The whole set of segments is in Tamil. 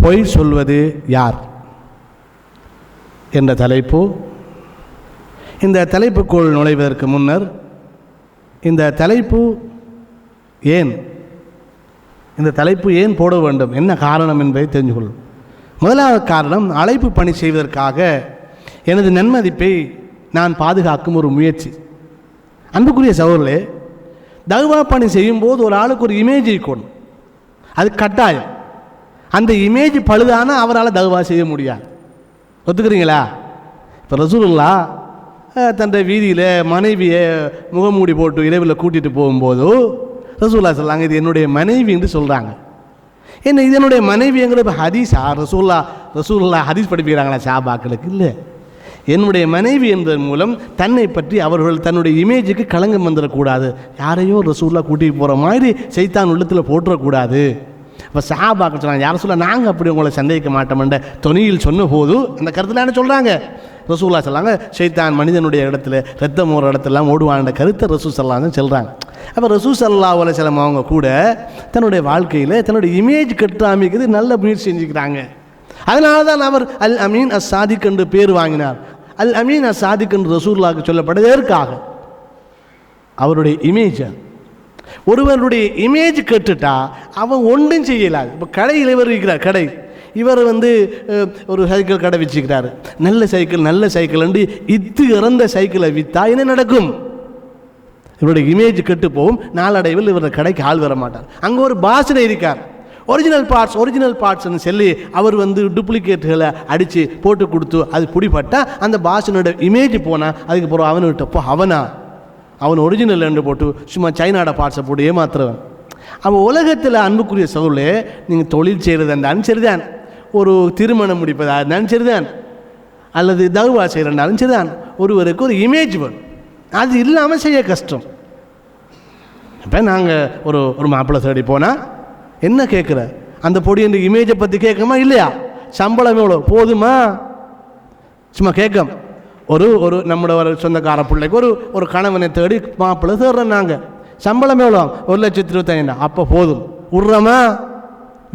பொய் சொல்வது யார் என்ற தலைப்பு. இந்த தலைப்புக்குள் நுழைவதற்கு முன்னர் இந்த தலைப்பு ஏன் போட வேண்டும், என்ன காரணம் என்பதை தெரிந்து கொள்ளும். முதலாவது காரணம், அழைப்பு பணி செய்வதற்காக எனது நன்மதிப்பை நான் பாதுகாக்கும் ஒரு முயற்சி. அன்புக்குரிய சகோதரர்களே, தஅவா பணி செய்யும்போது ஒரு ஆளுக்கு ஒரு இமேஜ் இருக்கணும், அது கட்டாயம். அந்த இமேஜ் பழுதான அவரால் தஅவா செய்ய முடியாது. ஒத்துக்கிறீங்களா? இப்போ ரசூலுல்லாஹ் தன்னுடைய வீதியில் மனைவியை முகமூடி போட்டு இரவில் கூட்டிகிட்டு போகும்போது ரசூலுல்லாஹ் சொல்லாங்க, இது என்னுடைய மனைவி என்று சொல்கிறாங்க. என்ன இது என்னுடைய மனைவிங்கிற ஹதீஸா? ரசூலுல்லாஹ் ஹதீஸ் படிப்பிக்கிறாங்களா சஹாபாக்களுக்கு? இல்லை. என்னுடைய மனைவி என்பதன் மூலம் தன்னை பற்றி அவர்கள் தன்னுடைய இமேஜுக்கு களங்கம் வந்துடக்கூடாது. யாரையோ ரசூலுல்லாஹ் கூட்டிகிட்டு போகிற மாதிரி சைத்தான் உள்ளத்தில் போட்டுறக்கூடாது. இப்போ சஹாபாக்கள் சொன்னாங்க, யார் சொல்ல நாங்கள் அப்படி உங்களை சந்தேகிக்க மாட்டோம்ன்ற தொனியில் சொன்ன போது அந்த கருத்தில் என்ன சொல்கிறாங்க? ரசூலுல்லாஹ் சொல்லாங்க, ஷைத்தான் மனிதனுடைய இடத்துல ரத்தம் ஒரு இடத்துலாம் ஓடுவான்ற கருத்தை ரசூல் ஸல்லல்லாஹு சொல்கிறாங்க. அப்போ ரசூல் ஸல்லல்லாஹு அலைஹி வஸல்லம் அவங்க கூட தன்னுடைய வாழ்க்கையில் தன்னுடைய இமேஜ் கட்டாமிக்கிறது நல்ல முயற்சி செஞ்சுக்கிறாங்க. அதனால தான் அவர் அல் அமீன் அஸ் சாதிக் என்று பேர் வாங்கினார். அல் அமீன் அஸ் சாதிக் என்று ரசூலுல்லாஹ்வுக்கு சொல்லப்பட்டதற்காக அவருடைய இமேஜ். ஒருவருடைய இமேஜ் கெட்டுட்டா அவன் ஒன்றும் செய்யலாது. இப்போ கடையில் இவர் இருக்கிறார், கடை இவர் ஒரு சைக்கிள் கடை வச்சுக்கிறாரு, நல்ல சைக்கிள் என்று இறந்த சைக்கிளை விற்றா என்ன நடக்கும்? இவருடைய இமேஜ் கெட்டு போகும். நாளடைவில் இவருடைய கடைக்கு ஆள் வர மாட்டார். அங்கே ஒரு பாசனை இருக்கார், ஒரிஜினல் பார்ட்ஸ்ன்னு சொல்லி அவர் டூப்ளிகேட்டுகளை அடித்து போட்டு கொடுத்து அது பிடிப்பட்டால் அந்த பாசனோட இமேஜ் போனால் அதுக்கு பிறகு அவன்கிட்ட அவன் ஒரிஜினல் என்று போட்டு சும்மா சைனாட பார்ட்ஸை போட்டு ஏமாத்துறவன் அவன். உலகத்தில் அன்புக்குரிய சகோதரர்களே, நீங்கள் தொழில் செய்கிறது இருந்தாலும் சரிதான், ஒரு திருமணம் முடிப்பதாக இருந்தாலும் சரிதான், அல்லது தஅவா செய்கிறனாலும் சரிதான், ஒருவருக்கு ஒரு இமேஜ் வரும். அது இல்லாமல் செய்ய கஷ்டம். இப்போ நாங்கள் ஒரு மாப்பிள்ளை தேடி போனால் என்ன கேட்குற, அந்த பொடி என்ற இமேஜை பற்றி கேட்கமா இல்லையா? சம்பளம் எவ்வளோ போதுமா? சும்மா கேட்கும். ஒரு நம்மளோட ஒரு சொந்தக்கார பிள்ளைக்கு ஒரு கணவனை தேடி மாப்பிள்ளை தேடுறோம் நாங்கள், சம்பளம் எவ்வளோ? 1,25,000. அப்போ போதும் விட்றோமா?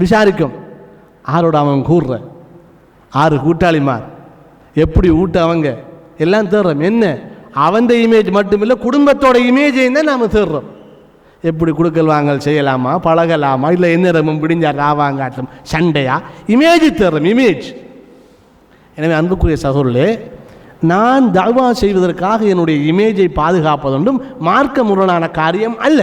விசாரிக்கும். ஆரோட அவன் கூடுற 6 கூட்டாளிமார் எப்படி ஊட்ட அவங்க எல்லாம் தேடுறோம். என்ன அவன் இமேஜ் மட்டும் இல்லை, குடும்பத்தோட இமேஜையும் தான் நாம் தேடுறோம். எப்படி கொடுக்கல் வாங்கல் செய்யலாமா, பழகலாமா, இல்லை என்ன ரமும் பிடிஞ்சா ராவாங்காட்டம் சண்டையா, இமேஜ் தேடுறோம், இமேஜ். எனவே அன்புக்குரிய சகோதரர்களே, நான் தஅவா செய்வதற்காக என்னுடைய இமேஜை பாதுகாப்பதொன்றும் மார்க்க முரணான காரியம் அல்ல.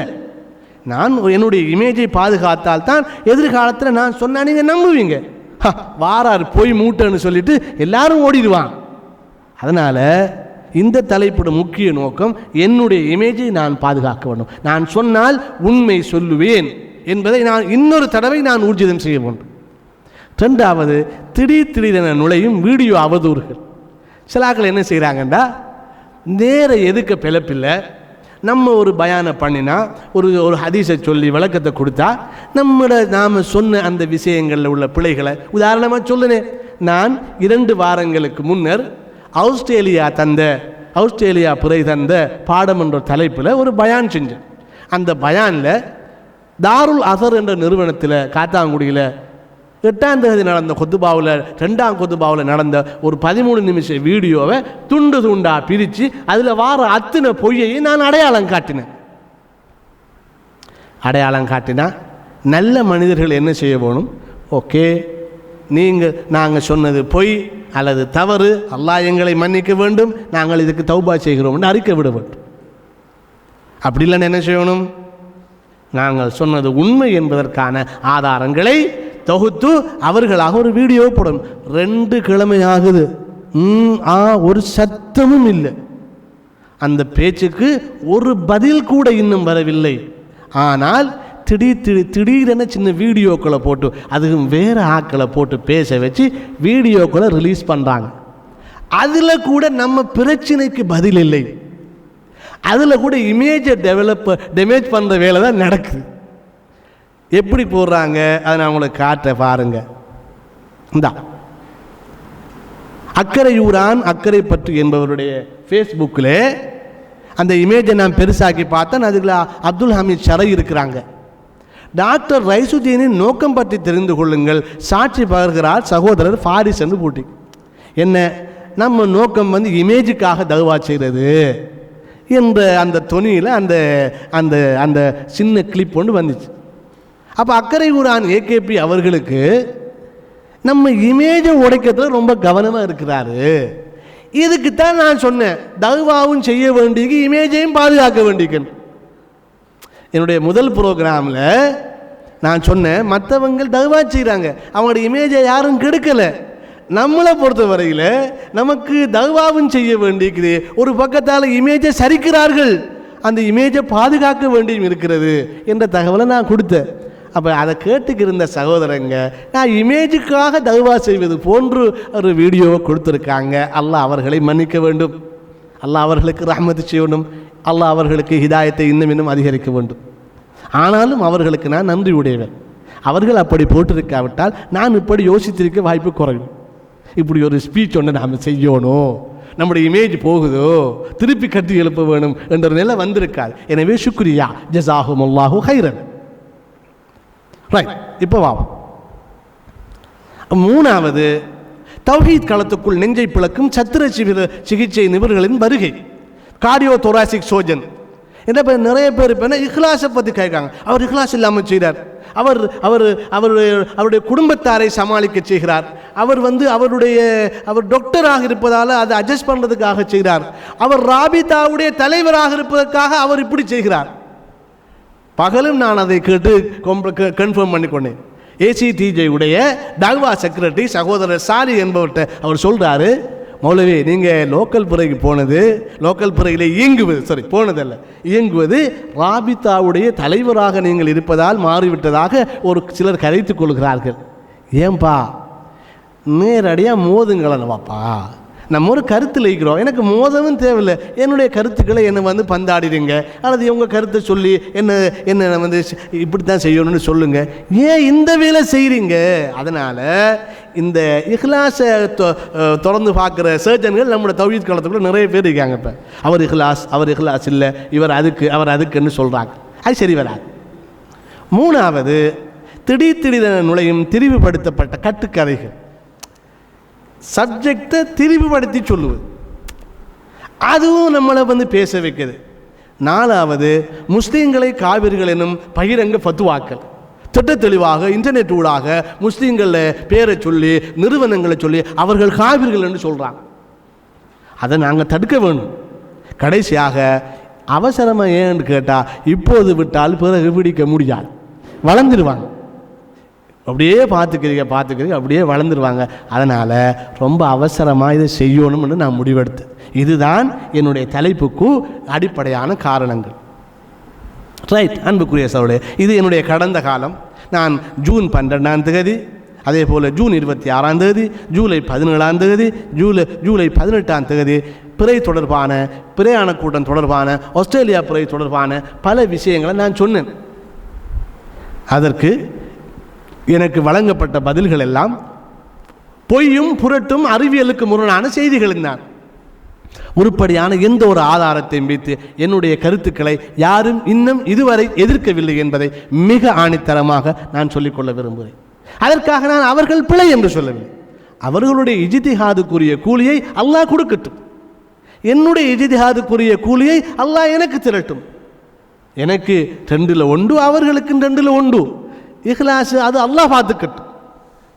நான் என்னுடைய இமேஜை பாதுகாத்தால் தான் எதிர்காலத்தில் நான் சொன்னால் நீங்கள் நம்புவீங்க. வாரார் போய் மூட்டைன்னு சொல்லிட்டு எல்லாரும் ஓடிடுவான். அதனால் இந்த தலைப்போட முக்கிய நோக்கம் என்னுடைய இமேஜை நான் பாதுகாக்க வேண்டும். நான் சொன்னால் உண்மை சொல்லுவேன் என்பதை நான் இன்னொரு தடவை நான் ஊர்ஜிதம் செய்ய வேண்டும். 2வது, திடீரென நுழையும் வீடியோ அவதூறுகள். சிலாக்கள் என்ன செய்கிறாங்கண்டா, நேர எதுக்க பிளப்பில்லை, நம்ம ஒரு பயானை பண்ணினா ஒரு ஹதீஸை சொல்லி விளக்கத்தை கொடுத்தா நாம் சொன்ன அந்த விஷயங்களில் உள்ள பிழைகளை உதாரணமாக சொல்லுனேன். நான் 2 வாரங்களுக்கு முன்னர் ஆஸ்திரேலியா பிறை தந்த பாடம் என்ற தலைப்பில் ஒரு பயான் செஞ்சேன். அந்த பயானில் தாருல் அஸர் என்ற நிறுவனத்தில் காத்தாங்குடியில் 8ஆம் தேதி நடந்த கொத்துபாவில் 2ஆம் கொத்துபாவில் நடந்த ஒரு 13 நிமிஷ வீடியோவை துண்டாக பிரித்து அதில் வார அத்தனை பொய்யையும் நான் அடையாளம் காட்டினா நல்ல மனிதர்கள் என்ன செய்ய வேணும்? ஓகே, நாங்கள் சொன்னது பொய் அல்லது தவறு, அல்லாஹ் எங்களை மன்னிக்க வேண்டும், நாங்கள் இதுக்கு தௌபா செய்கிறோம் என்று அறிக்கை விட வேண்டும். அப்படி இல்லைன்னு என்ன செய்யணும்? நாங்கள் சொன்னது உண்மை என்பதற்கான ஆதாரங்களை தொகுத்து அவர்களாக ஒரு வீடியோ போடணும். 2 கிழமை ஆகுது, ஒரு சத்தமும் இல்லை, அந்த பேச்சுக்கு ஒரு பதில் கூட இன்னும் வரவில்லை. ஆனால் திடீரென சின்ன வீடியோக்களை போட்டு அதுவும் வேறு ஆக்களை போட்டு பேச வச்சு வீடியோக்களை ரிலீஸ் பண்ணுறாங்க. அதில் கூட நம்ம பிரச்சனைக்கு பதில் இல்லை, அதில் கூட இமேஜை டேமேஜ் பண்ணுற வேலை தான் நடக்குது. எப்படி போடுறாங்க அதை நான் உங்களுக்கு காட்ட பாருங்க. இந்தா அக்கரையூரான் அக்கரை பற்று என்பவருடைய ஃபேஸ்புக்கில் அந்த இமேஜை நான் பெருசாக்கி பார்த்தேன். அதுக்குள்ள அப்துல் ஹமீத் ஷரை இருக்கிறாங்க. டாக்டர் ரைசுதீனின் நோக்கம் பற்றி தெரிந்து கொள்ளுங்கள், சாட்சி பகர்கிறார் சகோதரர் ஃபாரிஸ் என்று போட்டி. என்ன நம்ம நோக்கம் வந்து இமேஜுக்காக தவா செய்கிறது என்ற அந்த தொனியில் அந்த அந்த அந்த சின்ன கிளிப் ஒன்று வந்துச்சு. அப்போ அக்கறை குரான் ஏகேபி அவர்களுக்கு நம்ம இமேஜை உடைக்கிறதுல ரொம்ப கவனமாக இருக்கிறாரு. இதுக்குத்தான் நான் சொன்னேன், தவாவும் செய்ய வேண்டிய இமேஜையும் பாதுகாக்க வேண்டியிருக்கேன். என்னுடைய முதல் ப்ரோக்ராமில் நான் சொன்னேன், மற்றவங்க தவா செய்கிறாங்க, அவங்களோட இமேஜை யாரும் கெடுக்கலை. நம்மளை பொறுத்த வரையில் நமக்கு தவாவும் செய்ய வேண்டியிருக்குது, ஒரு பக்கத்தால் இமேஜை சரிக்கிறார்கள், அந்த இமேஜை பாதுகாக்க வேண்டியும் இருக்கிறது என்ற தகவலை நான் கொடுத்தேன். அப்போ அதை கேட்டுக்கிருந்த சகோதரங்க நான் இமேஜுக்காக தவா செய்வது போன்று ஒரு வீடியோவை கொடுத்துருக்காங்க. அல்லாஹ் அவர்களை மன்னிக்க வேண்டும், அல்லாஹ் அவர்களுக்கு ரஹ்மத்து செய்யணும், அல்லாஹ் அவர்களுக்கு ஹிதாயத்தை இன்னும் அதிகரிக்க வேண்டும். ஆனாலும் அவர்களுக்கு நான் நன்றி உடையவன். அவர்கள் அப்படி போட்டிருக்காவிட்டால் நான் இப்படி யோசித்திருக்க வாய்ப்பு குறையும். இப்படி ஒரு ஸ்பீச் ஒன்று நாம் செய்யணும், நம்முடைய இமேஜ் போகுதோ திருப்பி கட்டி எழுப்ப வேணும் என்ற நிலை வந்திருக்காது. எனவே சுக்ரியா, ஜஸாஹுமுல்லாஹு ஹைரன். ரைட், இப்போ வா. மூணாவது, தௌஹீத் களத்துக்குள் நெஞ்சை பிளக்கும் சத்திர சிகிச்சை நிபுணர்களின் வருகை. கார்டியோ தொராசிக் சர்ஜன் என்ன நிறைய பேர் இப்போ இஹ்லாஸை பற்றி கேட்காங்க. அவர் இஹ்லாஸ் இல்லாமல் செய்கிறார், அவர் அவர் அவருடைய குடும்பத்தாரை சமாளிக்க செய்கிறார், அவர் டாக்டராக இருப்பதால் அதை அட்ஜஸ்ட் பண்ணுறதுக்காக செய்கிறார், அவர் ராபிதாவுடைய தலைவராக இருப்பதற்காக அவர் இப்படி செய்கிறார். பகலும் நான் அதை கேட்டு கன்ஃபார்ம் பண்ணிக்கொண்டேன். ஏசிடிஜே உடைய டாக்வா செக்ரட்டரி சகோதரர் சாலி என்பவர்கிட்ட அவர் சொல்கிறாரு, மௌலவி நீங்கள் லோக்கல் பிறைக்கு போனது, லோக்கல் பிறையில் இயங்குவது ராபிதாவுடைய தலைவராக நீங்கள் இருப்பதால் மாறிவிட்டதாக ஒரு சிலர் கரைத்து கொள்கிறார்கள். ஏன்பா நேரடியாக மோதுங்களப்பாப்பா, நம்ம ஒரு கருத்தில் இருக்கிறோம், எனக்கு மோதவும் தேவையில்லை, என்னுடைய கருத்துக்களை என்னை பந்தாடிடுங்க, அல்லது உங்கள் கருத்தை சொல்லி என்ன இப்படி தான் செய்யணும்னு சொல்லுங்கள். ஏன் இந்த வேலை செய்கிறீங்க? அதனால் இந்த இஹ்லாஸை தொடர்ந்து பார்க்குற சர்ஜன்கள் நம்மளோட தௌஹீத் காலத்துக்குள்ள நிறைய பேர் இருக்காங்க. இப்போ அவர் இஹ்லாஸ் இல்லை, அவர் அதுக்குன்னு சொல்கிறாங்க. அது சரி வராது. மூணாவது, திடீரென நுழையும் திரிவுபடுத்தப்பட்ட கட்டுக்கதைகள், சப்ஜெக்டை திரிவுபடுத்தி சொல்லுவது, அதுவும் நம்மளை பேச வைக்குது. நாலாவது, முஸ்லீம்களை காவிர்கள் எனும் பகிரங்க ஃபத்வாக்கள். திட்ட தெளிவாக இன்டர்நெட் ஊடாக முஸ்லீம்களில் பேரை சொல்லி நிறுவனங்களை சொல்லி அவர்கள் காவிர்கள் என்று சொல்கிறாங்க. அதை நாங்கள் தடுக்க வேணும். கடைசியாக, அவசரமாக ஏன்னு கேட்டால் இப்போது விட்டால் பிறகு பிடிக்க முடியாது, வளர்ந்துருவாங்க. அப்படியே பார்த்துக்கிறீங்க அப்படியே வளர்ந்துருவாங்க. அதனால் ரொம்ப அவசரமாக இதை செய்யணும்னு நான் முடிவெடுத்தேன். இதுதான் என்னுடைய தலைப்புக்கு அடிப்படையான காரணங்கள். ரைட், அன்புக்குரிய சகோதரர்களே, இது என்னுடைய கடந்த காலம். நான் ஜூன் 12 அதே போல் ஜூன் 26 ஜூலை 17 ஜூலை 18 பிறை தொடர்பான பிரயாண கூட்டம் தொடர்பான ஆஸ்திரேலியா பிறை தொடர்பான பல விஷயங்களை நான் சொன்னேன். அதற்கு எனக்கு வழங்கப்பட்ட பதில்கள் எல்லாம் பொய்யும் புரட்டும் அறிவியலுக்கு முரணான செய்திகள் தான். உருப்படியான எந்த ஒரு ஆதாரத்தையும் வைத்து என்னுடைய கருத்துக்களை யாரும் இன்னும் இதுவரை எதிர்க்கவில்லை என்பதை மிக ஆணித்தரமாக நான் சொல்லிக்கொள்ள விரும்புகிறேன். அதற்காக நான் அவர்கள் பிழை என்று சொல்லவில்லை. அவர்களுடைய இஜ்திஹாதுக்குரிய கூலியை அல்லாஹ் கொடுக்கட்டும், என்னுடைய இஜ்திஹாதுக்குரிய கூலியை அல்லாஹ் எனக்கு திரட்டும். எனக்கு 2ல் 1, அவர்களுக்கு 2ல் 1. இஹ்லாஸ் அது அல்லாஹ் பார்த்துக்கட்டும்.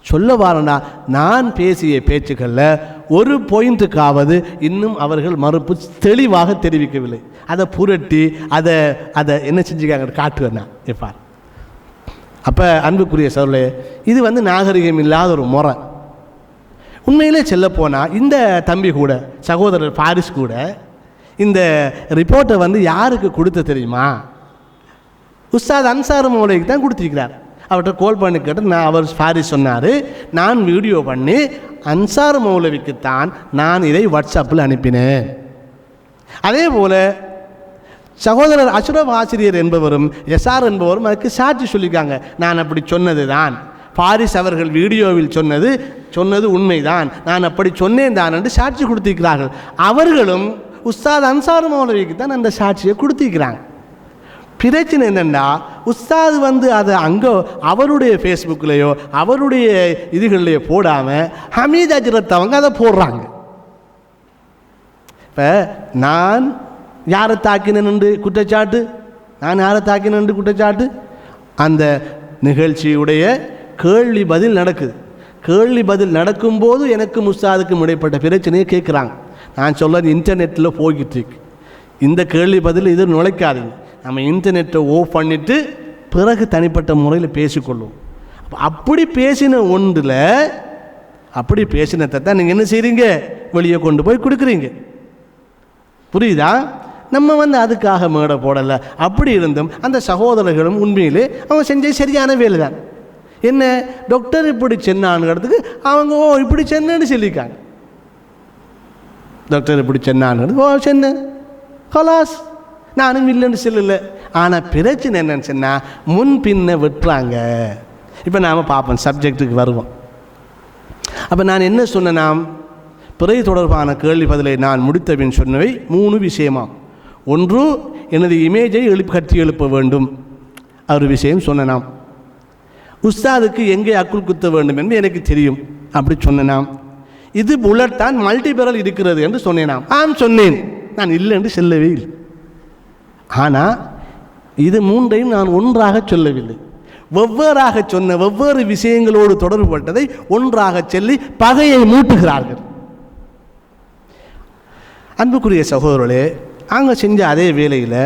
சொல்ல வாரண்டா, நான் பேசிய பேச்சுக்களில் ஒரு பாயிண்ட்டுக்காவது இன்னும் அவர்கள் மறுப்பு தெளிவாக தெரிவிக்கவில்லை. அதை புரட்டி அதை என்ன செஞ்சுக்காங்க காட்டுவேன் எப்பார். அப்போ அன்புக்குரிய சகோதரர்களே, இது நாகரிகம் இல்லாத ஒரு முறை. உண்மையிலே செல்லப்போனால் இந்த தம்பி கூட, சகோதரர் ஃபாரிஸ் கூட இந்த ரிப்போர்ட்டை யாருக்கு கொடுத்த தெரியுமா? உஸ்தாத் அன்சார் மௌலைக்கு தான் கொடுத்துருக்கிறார். அவர்கிட்ட கால் பண்ணி கேட்டு அவர் ஃபாரிஸ் சொன்னார், நான் வீடியோ பண்ணி அன்சார் மௌலவிக்குத்தான் நான் இதை வாட்ஸ்அப்பில் அனுப்பினேன். அதே போல் சகோதரர் அஷ்ரப் ஆசிரியர் என்பவரும் எஸ்ஆர் என்பவரும் அதுக்கு சாட்சி சொல்லியிருக்காங்க. நான் அப்படி சொன்னது தான், ஃபாரிஸ் அவர்கள் வீடியோவில் சொன்னது உண்மைதான், நான் அப்படி சொன்னேன் தான் என்று சாட்சி கொடுத்திருக்கிறார்கள். அவர்களும் உஸ்தாத் அன்சார் மௌலவிக்கு தான் அந்த சாட்சியை கொடுத்திருக்கிறாங்க. பிரச்சனை என்னென்னா உஸ்தாது அதை அங்கே அவருடைய ஃபேஸ்புக்லேயோ அவருடைய இதுகள்லையோ போடாமல் ஹமீத் அஜ்ரத் அவங்க அதை போடுறாங்க. இப்போ நான் யாரை தாக்கினேன்னு குற்றச்சாட்டு, அந்த நிகழ்ச்சியுடைய கேள்வி பதில் நடக்குது. கேள்வி பதில் நடக்கும்போது எனக்கும் உஸ்தாதுக்கும் இடைப்பட்ட பிரச்சனையை கேட்குறாங்க. நான் சொல்கிறது இன்டர்நெட்டில் போய்கிட்டு இருக்கு. இந்த கேள்வி பதில் இது நுழைக்காதீங்க. நம்ம இன்டர்நெட்டை ஓஃப் பண்ணிவிட்டு பிறகு தனிப்பட்ட முறையில் பேசிக்கொள்வோம். அப்படி பேசின ஒன்றில் அப்படி பேசினதை தான் நீங்கள் என்ன செய்கிறீங்க, வெளியே கொண்டு போய் கொடுக்குறீங்க. புரியுதா? நம்ம அதுக்காக மேடை போடலை. அப்படி இருந்தும் அந்த சகோதரர்களும் உண்மையிலே அவங்க செஞ்ச சரியான வேலை தான். என்ன, டாக்டர் இப்படி சென்னானுங்கிறதுக்கு அவங்க இப்படி சென்னு சொல்லியிருக்காங்க. டாக்டர் இப்படி சென்னானுங்கிறது சென்ன கலாஸ், நானும் இல்லைன்னு சொல்லலை. ஆனால் பிரச்சனை என்னன்னு சொன்னால் முன் பின்ன விட்டுறாங்க. இப்போ நாம் பார்ப்போம், சப்ஜெக்டுக்கு வருவோம். அப்போ நான் என்ன சொன்னேன்னா, பிறை தொடர்பான கேள்வி பதிலை நான் முடித்தபின் சொன்னவை 3 விஷயமா. ஒன்று, எனது இமேஜை கட்டி எழுப்ப வேண்டும், ஒரு விஷயம் சொன்னேனாம். உஸ்தாதுக்கு எங்கே அக்குள் குத்த வேண்டும் என்று எனக்கு தெரியும், அப்படி சொன்னேனாம். இது புல்லட் தான் மல்டிபெரல் இருக்கிறது என்று சொன்னேனாம். சொன்னேன், நான் இல்லை என்று சொல்லவே இல்லை. ஆனால் இது 3ஐயும் நான் ஒன்றாக சொல்லவில்லை, வெவ்வேறாக சொன்ன வெவ்வேறு விஷயங்களோடு தொடர்புபட்டதை ஒன்றாக சொல்லி பகையை மூட்டுகிறார்கள். அன்புக்குரிய சகோதரர்களே, நாங்கள் செஞ்ச அதே வேளையில்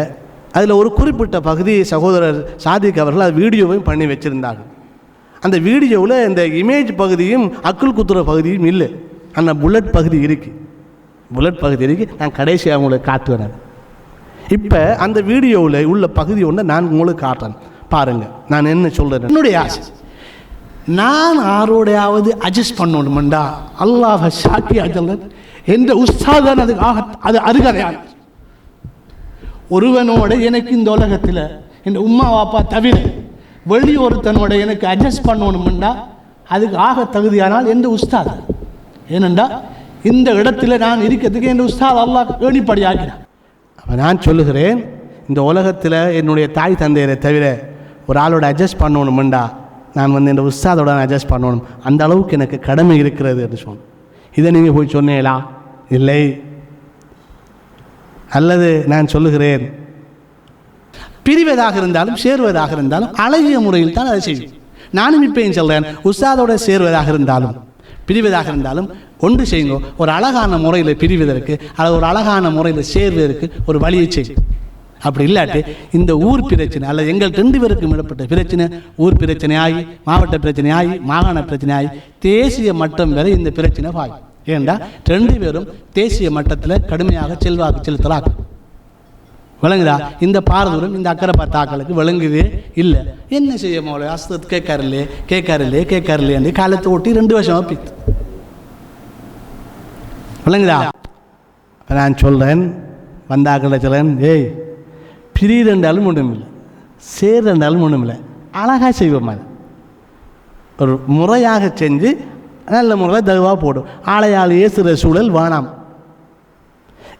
அதில் ஒரு குறிப்பிட்ட பகுதி சகோதரர் சாதிக் அவர்கள் அது வீடியோவையும் பண்ணி வச்சுருந்தார்கள். அந்த வீடியோவில் இந்த இமேஜ் பகுதியும் அக்குள் குத்துற பகுதியும் இல்லை, ஆனால் புல்லட் பகுதி இருக்குது. நான் கடைசியாக உங்களுக்கு காட்டுவேன். இப்போ அந்த வீடியோவில் உள்ள பகுதி ஒன்று நான் உங்களுக்கு காட்டுறேன், பாருங்கள். நான் என்ன சொல்கிறேன், என்னுடைய ஆசை, நான் யாரோடையாவது அட்ஜஸ்ட் பண்ணணுமெண்டா அல்லாஹ் சாட்சி அஜல்லன் என்ற உஸ்தாதான் அது அருகதையான ஒருவனோட எனக்கு இந்த உலகத்தில் என் உம்மா வாப்பா தவிர வெளி ஒருத்தனோட எனக்கு அட்ஜஸ்ட் பண்ணணுமெண்டா அதுக்கு ஆக தகுதியானால் எந்த உஸ்தாத். ஏனெண்டா இந்த இடத்துல நான் இருக்கிறதுக்கு என் உஸ்தாத் அல்லாஹ் ஏணிப்படியாகிறான். அப்போ நான் சொல்லுகிறேன், இந்த உலகத்தில் என்னுடைய தாய் தந்தையரை தவிர ஒரு ஆளோட அட்ஜஸ்ட் பண்ணணுமெண்டா நான் என் உஸ்தாதோட அட்ஜஸ்ட் பண்ணணும், அந்த அளவுக்கு எனக்கு கடமை இருக்கிறது என்று சொன்னேன். இதை நீங்கள் போய் சொன்னீங்களா? இல்லை. அல்லது நான் சொல்லுகிறேன், பிரிவதாக இருந்தாலும் சேர்வதாக இருந்தாலும் அழகிய முறையில் தான் அதை செய்யும். நானும் இப்பயும் சொல்கிறேன், உஸ்தாதோட சேர்வதாக இருந்தாலும் பிரிவதாக இருந்தாலும் ஒன்று செய்யுங்க. ஒரு அழகான முறையில் பிரிவதற்கு அல்லது ஒரு அழகான முறையில் சேர்வதற்கு ஒரு வழியை செய்யும். அப்படி இல்லாட்டி இந்த ஊர் பிரச்சனை அல்லது எங்கள் 2 பேருக்கும் இடப்பட்ட பிரச்சனை ஊர் பிரச்சனையாகி, மாவட்ட பிரச்சனையாகி, மாகாண பிரச்சனையாகி, தேசிய மட்டம் வரை இந்த பிரச்சனை பாயும். ஏண்டா 2 பேரும் தேசிய மட்டத்தில் கடுமையாக செல்வாக்கு செலுத்தலாக்கு விளங்குதா? இந்த பாரதூரம் இந்த அக்கறை பார்த்தாக்களுக்கு விளங்குதே இல்லை. என்ன செய்ய மோளை அஸ்தத் கேட்காரில்லே என்று காலத்தை ஓட்டி 2 வருஷமாக பித்து விளங்குதா? நான் சொல்கிறேன், வந்தாக்களை சொல்கிறேன், ஏய் பிரி 2 ஒன்றும் இல்லை, சேர் 2 ஒன்றும் இல்லை, அழகாக செய்வோம். அது ஒரு முறையாக செஞ்சு நல்ல முறையில் தகுவாக போடும். ஆளையால் ஏசுகிற சூழல் வேணாம்.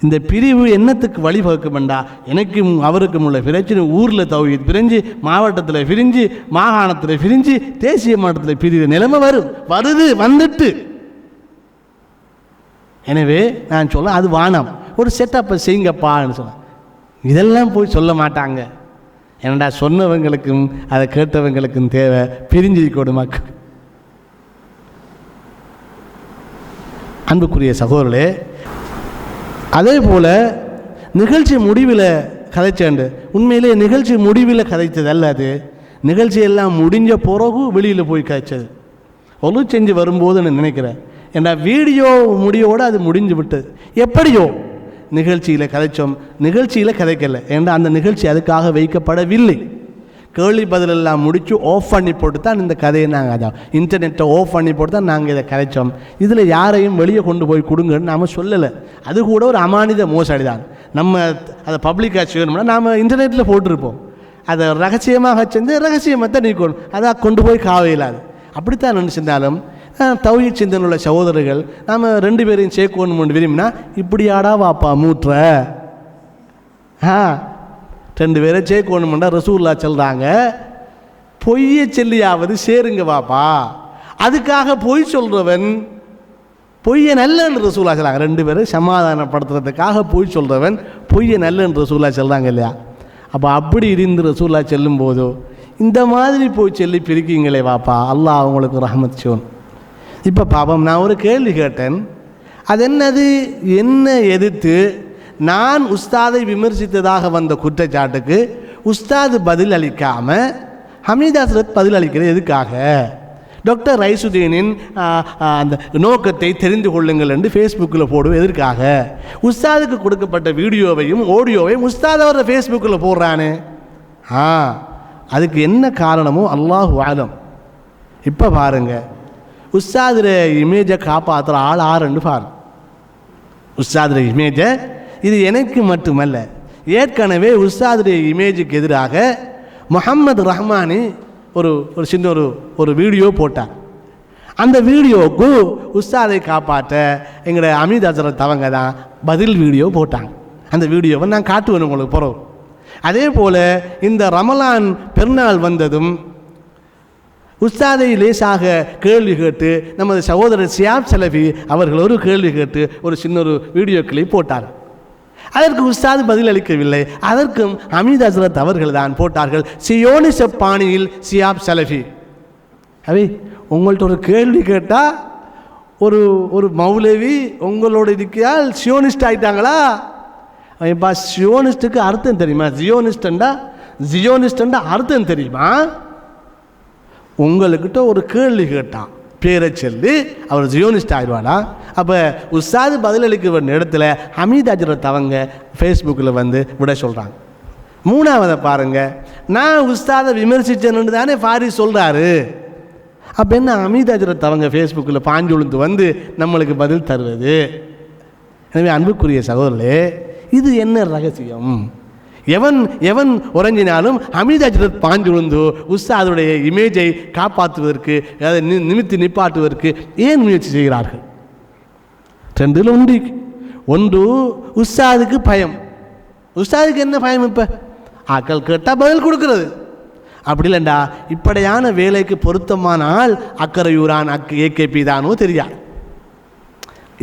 இந்த பிரிவு என்னத்துக்கு வழிவகுக்கும் வேண்டா, எனக்கும் அவருக்கும் உள்ள பிரச்சனை ஊரில் தௌஹீத் பிரிஞ்சு, மாவட்டத்தில் பிரிஞ்சு, மாகாணத்தில் பிரிஞ்சு, தேசிய மாவட்டத்தில் பிரிவு நிலைமை வந்துட்டு. எனவே நான் சொல்ல அது வானம் ஒரு செட்டப்பை செய்யுங்கப்பான்னு சொல்ல. இதெல்லாம் போய் சொல்ல மாட்டாங்க. ஏன்னா சொன்னவங்களுக்கும் அதை கேட்டவங்களுக்கும் தேவை பிரிஞ்சு கொடுமாக்கு. அன்புக்குரிய சகோதரர்களே, அதே போல் நிகழ்ச்சி முடிவில் கதைச்சாண்டு, உண்மையிலே நிகழ்ச்சி முடிவில் கதைத்தது அல்ல, அது நிகழ்ச்சி எல்லாம் முடிஞ்ச பிறகு வெளியில் போய் கதைச்சது. ஒழு செஞ்சு வரும்போது நான் நினைக்கிறேன், ஏன்னா வீடியோ முடியோடு அது முடிஞ்சு விட்டது. எப்படியோ நிகழ்ச்சியில் கதைச்சோம், நிகழ்ச்சியில் கதைக்கலை. ஏன்னா அந்த நிகழ்ச்சி அதுக்காக வைக்கப்படவில்லை. கேள்வி பதிலெல்லாம் முடித்து ஆஃப் பண்ணி போட்டு தான் இந்த கதையை நாங்கள் அதான் இன்டர்நெட்டை ஆஃப் பண்ணி போட்டு தான் நாங்கள் இதை கதைச்சோம். இதில் யாரையும் வெளியே கொண்டு போய் கொடுங்கன்னு நாம் சொல்லலை. அது கூட ஒரு அமானித மோசடி தான். நம்ம அதை பப்ளிக்காக செய்யணும்னா நாம் இன்டர்நெட்டில் போட்டிருப்போம். அதை ரகசியமாக செஞ்சு ரகசியமாக தான் நீக்கணும், அதை கொண்டு போய் காவையில்லாது. அப்படித்தான் நினச்சிருந்தாலும் தௌஹீத் சிந்தனை உள்ள சகோதரர்கள் நாம் 2 பேரையும் சேர்க்கணும்னு விரும்பினா இப்படியாடா வாப்பா மூட்டுற 2 பேரை சேர்க்கணுமெண்டா ரசூலுல்லாஹ் சொல்கிறாங்க, பொய்யை சொல்லியாவது சேருங்க பாப்பா. அதுக்காக பொய் சொல்கிறவன் பொய்யை நல்லன்னு ரசூலுல்லாஹ் சொல்கிறாங்க. 2 பேரும் சமாதானப்படுத்துறதுக்காக பொய் சொல்கிறவன் பொய்யை நல்லன்னு ரசூலுல்லாஹ் சொல்கிறாங்க இல்லையா? அப்போ அப்படி இருந்து ரசூலுல்லாஹ் சொல்லும்போதோ இந்த மாதிரி போய் சொல்லி பிரிக்கிங்களே வாப்பா, அல்லாஹ் அவங்களுக்கு ரஹ்மத் செய்யணும். இப்போ பாப்பம், நான் ஒரு கேள்வி கேட்டேன். அது என்னது, என்ன எதிர்த்து நான் உஸ்தாதை விமர்சித்ததாக வந்த குற்றச்சாட்டுக்கு உஸ்தாது பதில் அளிக்காமல் ஹமீத் ஹஸ்ரத் பதில் அளிக்கிறது எதுக்காக? டாக்டர் ரைசுதீனின் அந்த நோக்கத்தை தெரிந்து கொள்ளுங்கள் என்று ஃபேஸ்புக்கில் போடுவது எதற்காக? உஸ்தாதுக்கு கொடுக்கப்பட்ட வீடியோவையும் ஆடியோவையும் உஸ்தாத் அவரை ஃபேஸ்புக்கில் போடுறானே, அதுக்கு என்ன காரணமோ அல்லாஹு ஆலம். இப்போ பாருங்கள், உஸ்தாதுர இமேஜை காப்பாற்றுற ஆள் ஆறுன்னு பாருங்க. உஸ்தாதுர இமேஜை, இது எனக்கு மட்டுமல்ல, ஏற்கனவே உஸ்தாதுடைய இமேஜுக்கு எதிராக முஹம்மது ரஹ்மானி ஒரு சின்ன ஒரு வீடியோ போட்டார். அந்த வீடியோவுக்கு உஸ்தாதை காப்பாற்ற எங்களோட ஹமீத் ஹஸ்ரத் அவங்க தான் பதில் வீடியோ போட்டாங்க. அந்த வீடியோவை நான் காட்டுவேன் உங்களுக்கு போகிறோம். அதே போல் இந்த ரமலான் பெருநாள் வந்ததும் உஸ்தாதை லேசாக கேள்வி கேட்டு நமது சகோதரர் சியாப் சலஃபி அவர்கள் ஒரு கேள்வி கேட்டு ஒரு சின்ன வீடியோ கிளிப் போட்டார். அதற்கு உஸ்தாது பதில் அளிக்கவில்லை. அதற்கும் ஹமீத் ஹஸ்ரத் அவர்கள் தான் போட்டார்கள், சியோனிச பாணியில் சியாப் சலஃபி. அவை உங்கள்கிட்ட ஒரு கேள்வி கேட்டால் ஒரு மௌலவி உங்களோட இருக்கையால் சியோனிஸ்ட் ஆகிட்டாங்களா? இப்போ சியோனிஸ்ட்டுக்கு அர்த்தம் தெரியுமா? ஜியோனிஸ்டண்டா அர்த்தம் தெரியுமா? உங்கள்கிட்ட ஒரு கேள்வி கேட்டான், பேரை சொல்லி அவர் ஜியோனிஸ்ட் ஆயிடுவானா? அப்போ உஸ்தாது பதிலளிக்க வேண்டிய இடத்துல ஹமீத் ஹஸ்ரத் அவங்க ஃபேஸ்புக்கில் வந்து விட சொல்கிறாங்க. 3ஆவதை பாருங்கள், நான் உஸ்தாதை விமர்சித்தேன்னு தானே ஃபாரிஸ் சொல்கிறாரு. அப்போ என்ன ஹமீத் ஹஸ்ரத் அவங்க ஃபேஸ்புக்கில் பாஞ்சு விழுந்து வந்து நம்மளுக்கு பதில் தருவது? எனவே அன்புக்குரிய சகோதரர்களே, இது என்ன ரகசியம்? எவன் உறங்கினாலும் ஹமீத் ஹஸ்ரத் பாஞ்சு விழுந்து உஸ்தாதுடைய இமேஜை காப்பாற்றுவதற்கு, அதை நிப்பாட்டுவதற்கு ஏன் முயற்சி செய்கிறார்கள்? 2 உண்டு. ஒன்று, உஸ்தாதுக்கு பயம். உஸ்தாதுக்கு என்ன பயம்? இப்போ ஆக்கள் கேட்டால் பதில் கொடுக்கறது. அப்படி இல்லைண்டா இப்படியான வேலைக்கு பொருத்தமான ஆள் அக்கறையூரான் ஏகேபி தானோ தெரியாது,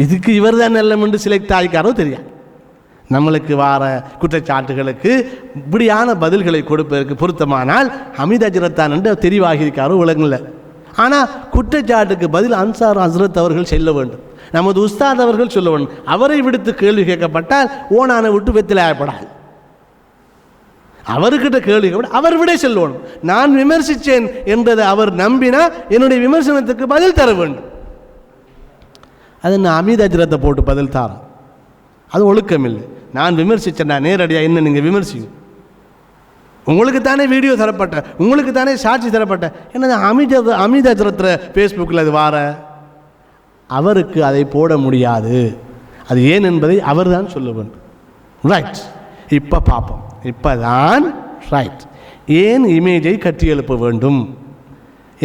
இதுக்கு இவர் தான் நல்லமென்று செலக்ட் ஆகிக்காரோ தெரியாது. நம்மளுக்கு வார குற்றச்சாட்டுகளுக்கு இப்படியான பதில்களை கொடுப்பதற்கு பொருத்தமானால் ஹமீத் ஹஸ்ரத் தான் என்று தெரிவாகியிருக்காரோ விளங்கல. ஆனால் குற்றச்சாட்டுக்கு பதில் அன்சார் ஹஸ்ரத் அவர்கள் சொல்ல வேண்டும், நமது உஸ்தாத் அவர்கள் சொல்ல வேண்டும். அவரை விடுத்து கேள்வி கேட்கப்பட்டால் ஓனான விட்டு வெத்திலாயப்படாது. அவர்கிட்ட கேள்வி அவர் விட சொல்லணும். நான் விமர்சித்தேன் என்றதை அவர் நம்பினா என்னுடைய விமர்சனத்துக்கு பதில் தர வேண்டும். அது நான் ஹமீத் ஹஸ்ரத்தை போட்டு பதில் தரேன், அது ஒழுக்கம் இல்லை. நான் விமர்சித்தேன், நான் நேரடியாக என்ன நீங்கள் விமர்சிங்க, உங்களுக்கு தானே வீடியோ தரப்பட்ட, உங்களுக்கு தானே சாட்சி தரப்பட்ட, என்ன ஹமீத் ஹஸ்ரத்தில் ஃபேஸ்புக்கில் அது வார, அவருக்கு அதை போட முடியாது. அது ஏன் என்பதை அவர் தான் சொல்ல வேண்டும். ரைட், இப்போ பார்ப்போம். இப்போ தான் ரைட், ஏன் இமேஜை கட்டி எழுப்ப வேண்டும்?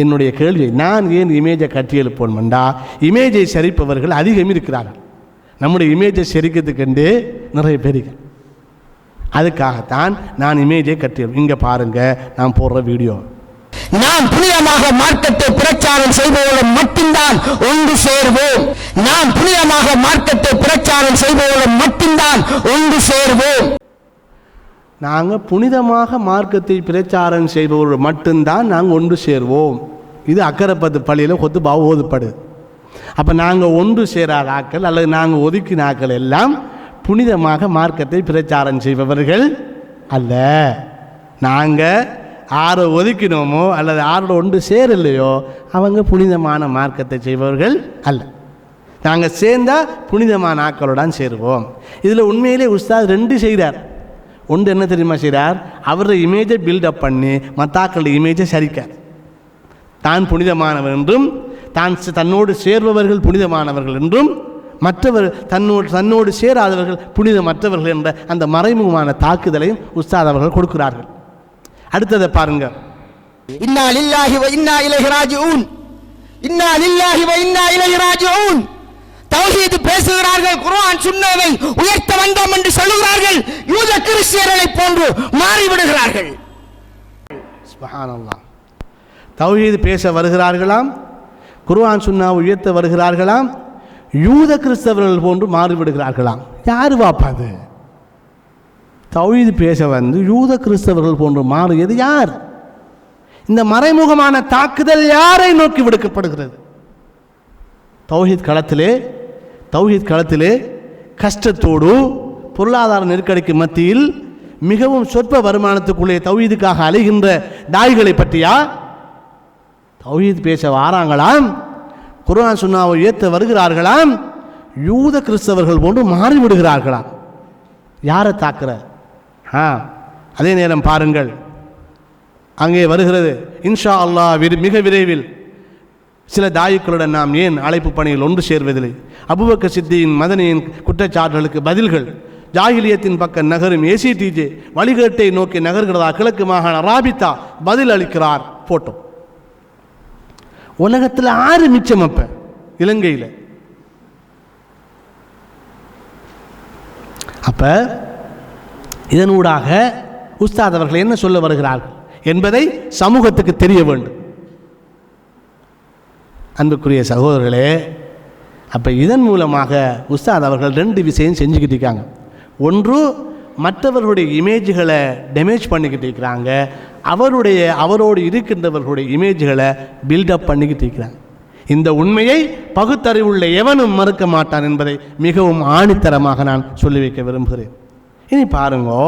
என்னுடைய கேள்வி, நான் ஏன் இமேஜை கட்டி எழுப்பணும்டா, இமேஜை சரிப்பவர்கள் அதிகம் இருக்கிறார்கள். நம்முடைய இமேஜை சரிக்கிறதுக்கெண்டே நிறைய பேருக்கு. அதுக்காகத்தான் நான் இமேஜை கட்டி. இங்கே பாருங்கள், நான் போடுற வீடியோ. நாம் புனிதமாக மார்க்கத்தை பிரச்சாரம் செய்பவர்களும் மட்டும்தான் ஒன்று சேர்வோம். நாம் புனிதமாக மார்க்கத்தை பிரச்சாரம் செய்பவர்களும் மட்டும்தான் ஒன்று சேர்வோம். நாங்கள் புனிதமாக மார்க்கத்தை பிரச்சாரம் செய்பவர்கள் மட்டும்தான் நாங்கள் ஒன்று சேர்வோம். இது அக்கரைப்பத்து பள்ளியில் கொத்துபாவு ஓதுப்படுது. அப்போ நாங்கள் ஒன்று சேராத ஆக்கள் அல்லது நாங்கள் ஒதுக்கின ஆக்கள் எல்லாம் புனிதமாக மார்க்கத்தை பிரச்சாரம் செய்பவர்கள் அல்ல. நாங்கள் யாரை ஒதுக்கினோமோ அல்லது யாரோட ஒன்று சேரலையோ அவங்க புனிதமான மார்க்கத்தை செய்பவர்கள் அல்ல. நாங்கள் சேர்ந்தால் புனிதமான ஆக்களுடன் சேருவோம். இதில் உண்மையிலே உஸ்தாத் 2 செய்கிறார். ஒன்று என்ன தெரியுமா செய்கிறார்? அவருடைய இமேஜை பில்டப் பண்ணி மத்தாக்களுடைய இமேஜை சரிக்கார். தான் புனிதமானவர் என்றும், தன்னோடு சேர்பவர்கள் புனிதமானவர்கள் என்றும், மற்றவர் தன்னோடு சேராதவர்கள் புனிதமற்றவர்கள் என்ற அந்த மறைமுகமான தாக்குதலையும் உஸ்தாத் அவர்கள் கொடுக்கிறார்கள். அடுத்ததை பாருங்க. இன்னா லில்லாஹி வ இன்னா இலைஹி ராஜிஊன், இன்னா லில்லாஹி வ இன்னா இலைஹி ராஜிஊன். தௌஹீத் பேசுகிறார்கள், குர்ஆன் சுன்னவை உயர்த்த வந்தோம் என்று சொல்லுகிறார்கள். யூத கிறிஸ்டியர்களை போன்று மாறிவிடுகிறார்கள். சுப்ஹானல்லாஹ். தௌஹீத் பேச வருகிறார்களாம், குர்ஆன் சுன்னாவை உயர்த்த வருகிறார்களாம், யூத கிறிஸ்தவர்கள் போன்று மாறிவிடுகிறார்களாம். யாரு வாப்பாது? தௌஹீத் பேச வந்து யூத கிறிஸ்தவர்கள் போன்று மாறியது யார்? இந்த மறைமுகமான தாக்குதல் யாரை நோக்கி விடுக்கப்படுகிறது? தௌஹீத் களத்திலே கஷ்டத்தோடு பொருளாதார நெருக்கடிக்கு மத்தியில் மிகவும் சொற்ப வருமானத்துக்குள்ளே தௌஹீதுக்காக அலைகின்ற தாய்களை பற்றியா? தௌஹீத் பேச வாராங்களாம், குர்ஆன் சுன்னாவை ஏற்ற வருகிறார்களாம், யூத கிறிஸ்தவர்கள் போன்று மாறிவிடுகிறார்களாம். யாரை தாக்குற? அதே நேரம் பாருங்கள், அங்கே வருகிறது இன்ஷா அல்லாஹ் மிக விரைவில் சில தாயுக்களுடன் நாம் ஏன் அழைப்பு பணியில் ஒன்று சேர்வதில்லை? அபூபக்கர் சித்தியின் மதனியின் குற்றச்சாட்டுகளுக்கு பதில்கள். ஜாகிலியத்தின் பக்கம் நகரும் ஏசிடிஜே வழிகேட்டை நோக்கி நகர்கிறதா கிழக்கு மாகாண ராபித்தா பதில் அளிக்கிறார். போட்டோ. உலகத்தில் 6 மிச்சம் அப்ப இலங்கையில். அப்ப இதனூடாக உஸ்தாத் அவர்கள் என்ன சொல்ல வருகிறார்கள் என்பதை சமூகத்துக்கு தெரிய வேண்டும். அன்புக்குரிய சகோதரர்களே, அப்போ இதன் மூலமாக உஸ்தாத் அவர்கள் 2 விஷயம் செஞ்சுக்கிட்டு இருக்காங்க. ஒன்று, மற்றவர்களுடைய இமேஜ்களை டேமேஜ் பண்ணிக்கிட்டு இருக்கிறாங்க, அவரோடு இருக்கின்றவர்களுடைய இமேஜ்களை பில்டப் பண்ணிக்கிட்டு இருக்கிறாங்க. இந்த உண்மையை பகுத்தறிவுள்ள எவனும் மறுக்க மாட்டான் என்பதை மிகவும் ஆணித்தரமாக நான் சொல்லி வைக்க விரும்புகிறேன். இனி பாருங்கோ,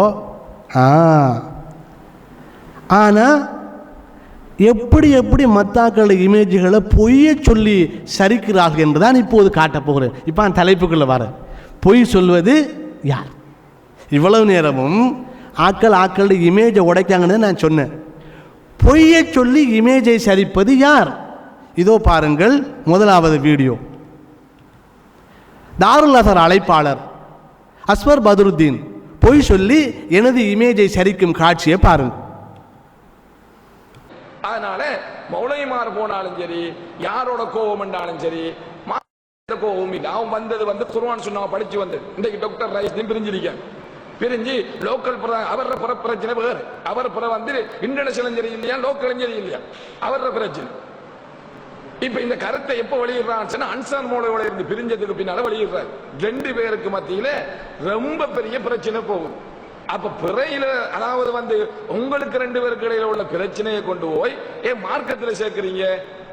ஆனால் எப்படி மத்தாக்கள் இமேஜ்களை பொய்ய சொல்லி சரிக்கிறார்கள் என்று தான் இப்போது காட்டப் போகிறேன். இப்போ நான் தலைப்புக்குள்ளே வர, பொய் சொல்வது யார்? இவ்வளவு நேரமும் ஆக்களுடைய இமேஜை உடைக்காங்கன்னு நான் சொன்னேன். பொய்யை சொல்லி இமேஜை சரிப்பது யார்? இதோ பாருங்கள், முதலாவது வீடியோ. தாருல் அஸர் அழைப்பாளர் அஸ்வர் பத்ருத்தீன் பொய் சொல்லி எனது இமேஜை சரிக்கும் காட்சியை பாருங்கள். அதனால மௌலைமார் போனாலும் சரி, யாரோட கோபம் என்றாலும் சரி, கோபம் இல்லை. அவன் வந்தது குர்ஆன் சுன்னாவை படிச்சு வந்தது. இன்றைக்கு டாக்டர் ரைஸ் பிரிஞ்சு லோக்கல் அவர புற பிரச்சனை வேறு. அவர் புற இன்டர்நேஷனல் சரி இல்லையா, லோக்கலும் சரி இல்லையா, அவர பிரச்சனை. இப்ப இந்த கருத்தை எப்ப வெளியிடுறான்னு அன்சார் மௌலவியோட இருந்து பிரிஞ்சதுக்கு பின்னால வெளியிடுறாரு. 2 பேருக்கு மத்தியில ரொம்ப பெரிய பிரச்சனை போகும். அப்ப பிறையில, அதாவது உங்களுக்கு 2 பேருக்கு இடையில உள்ள பிரச்சனையை கொண்டு போய் ஏன் மார்க்கத்தில் சேர்க்கிறீங்க?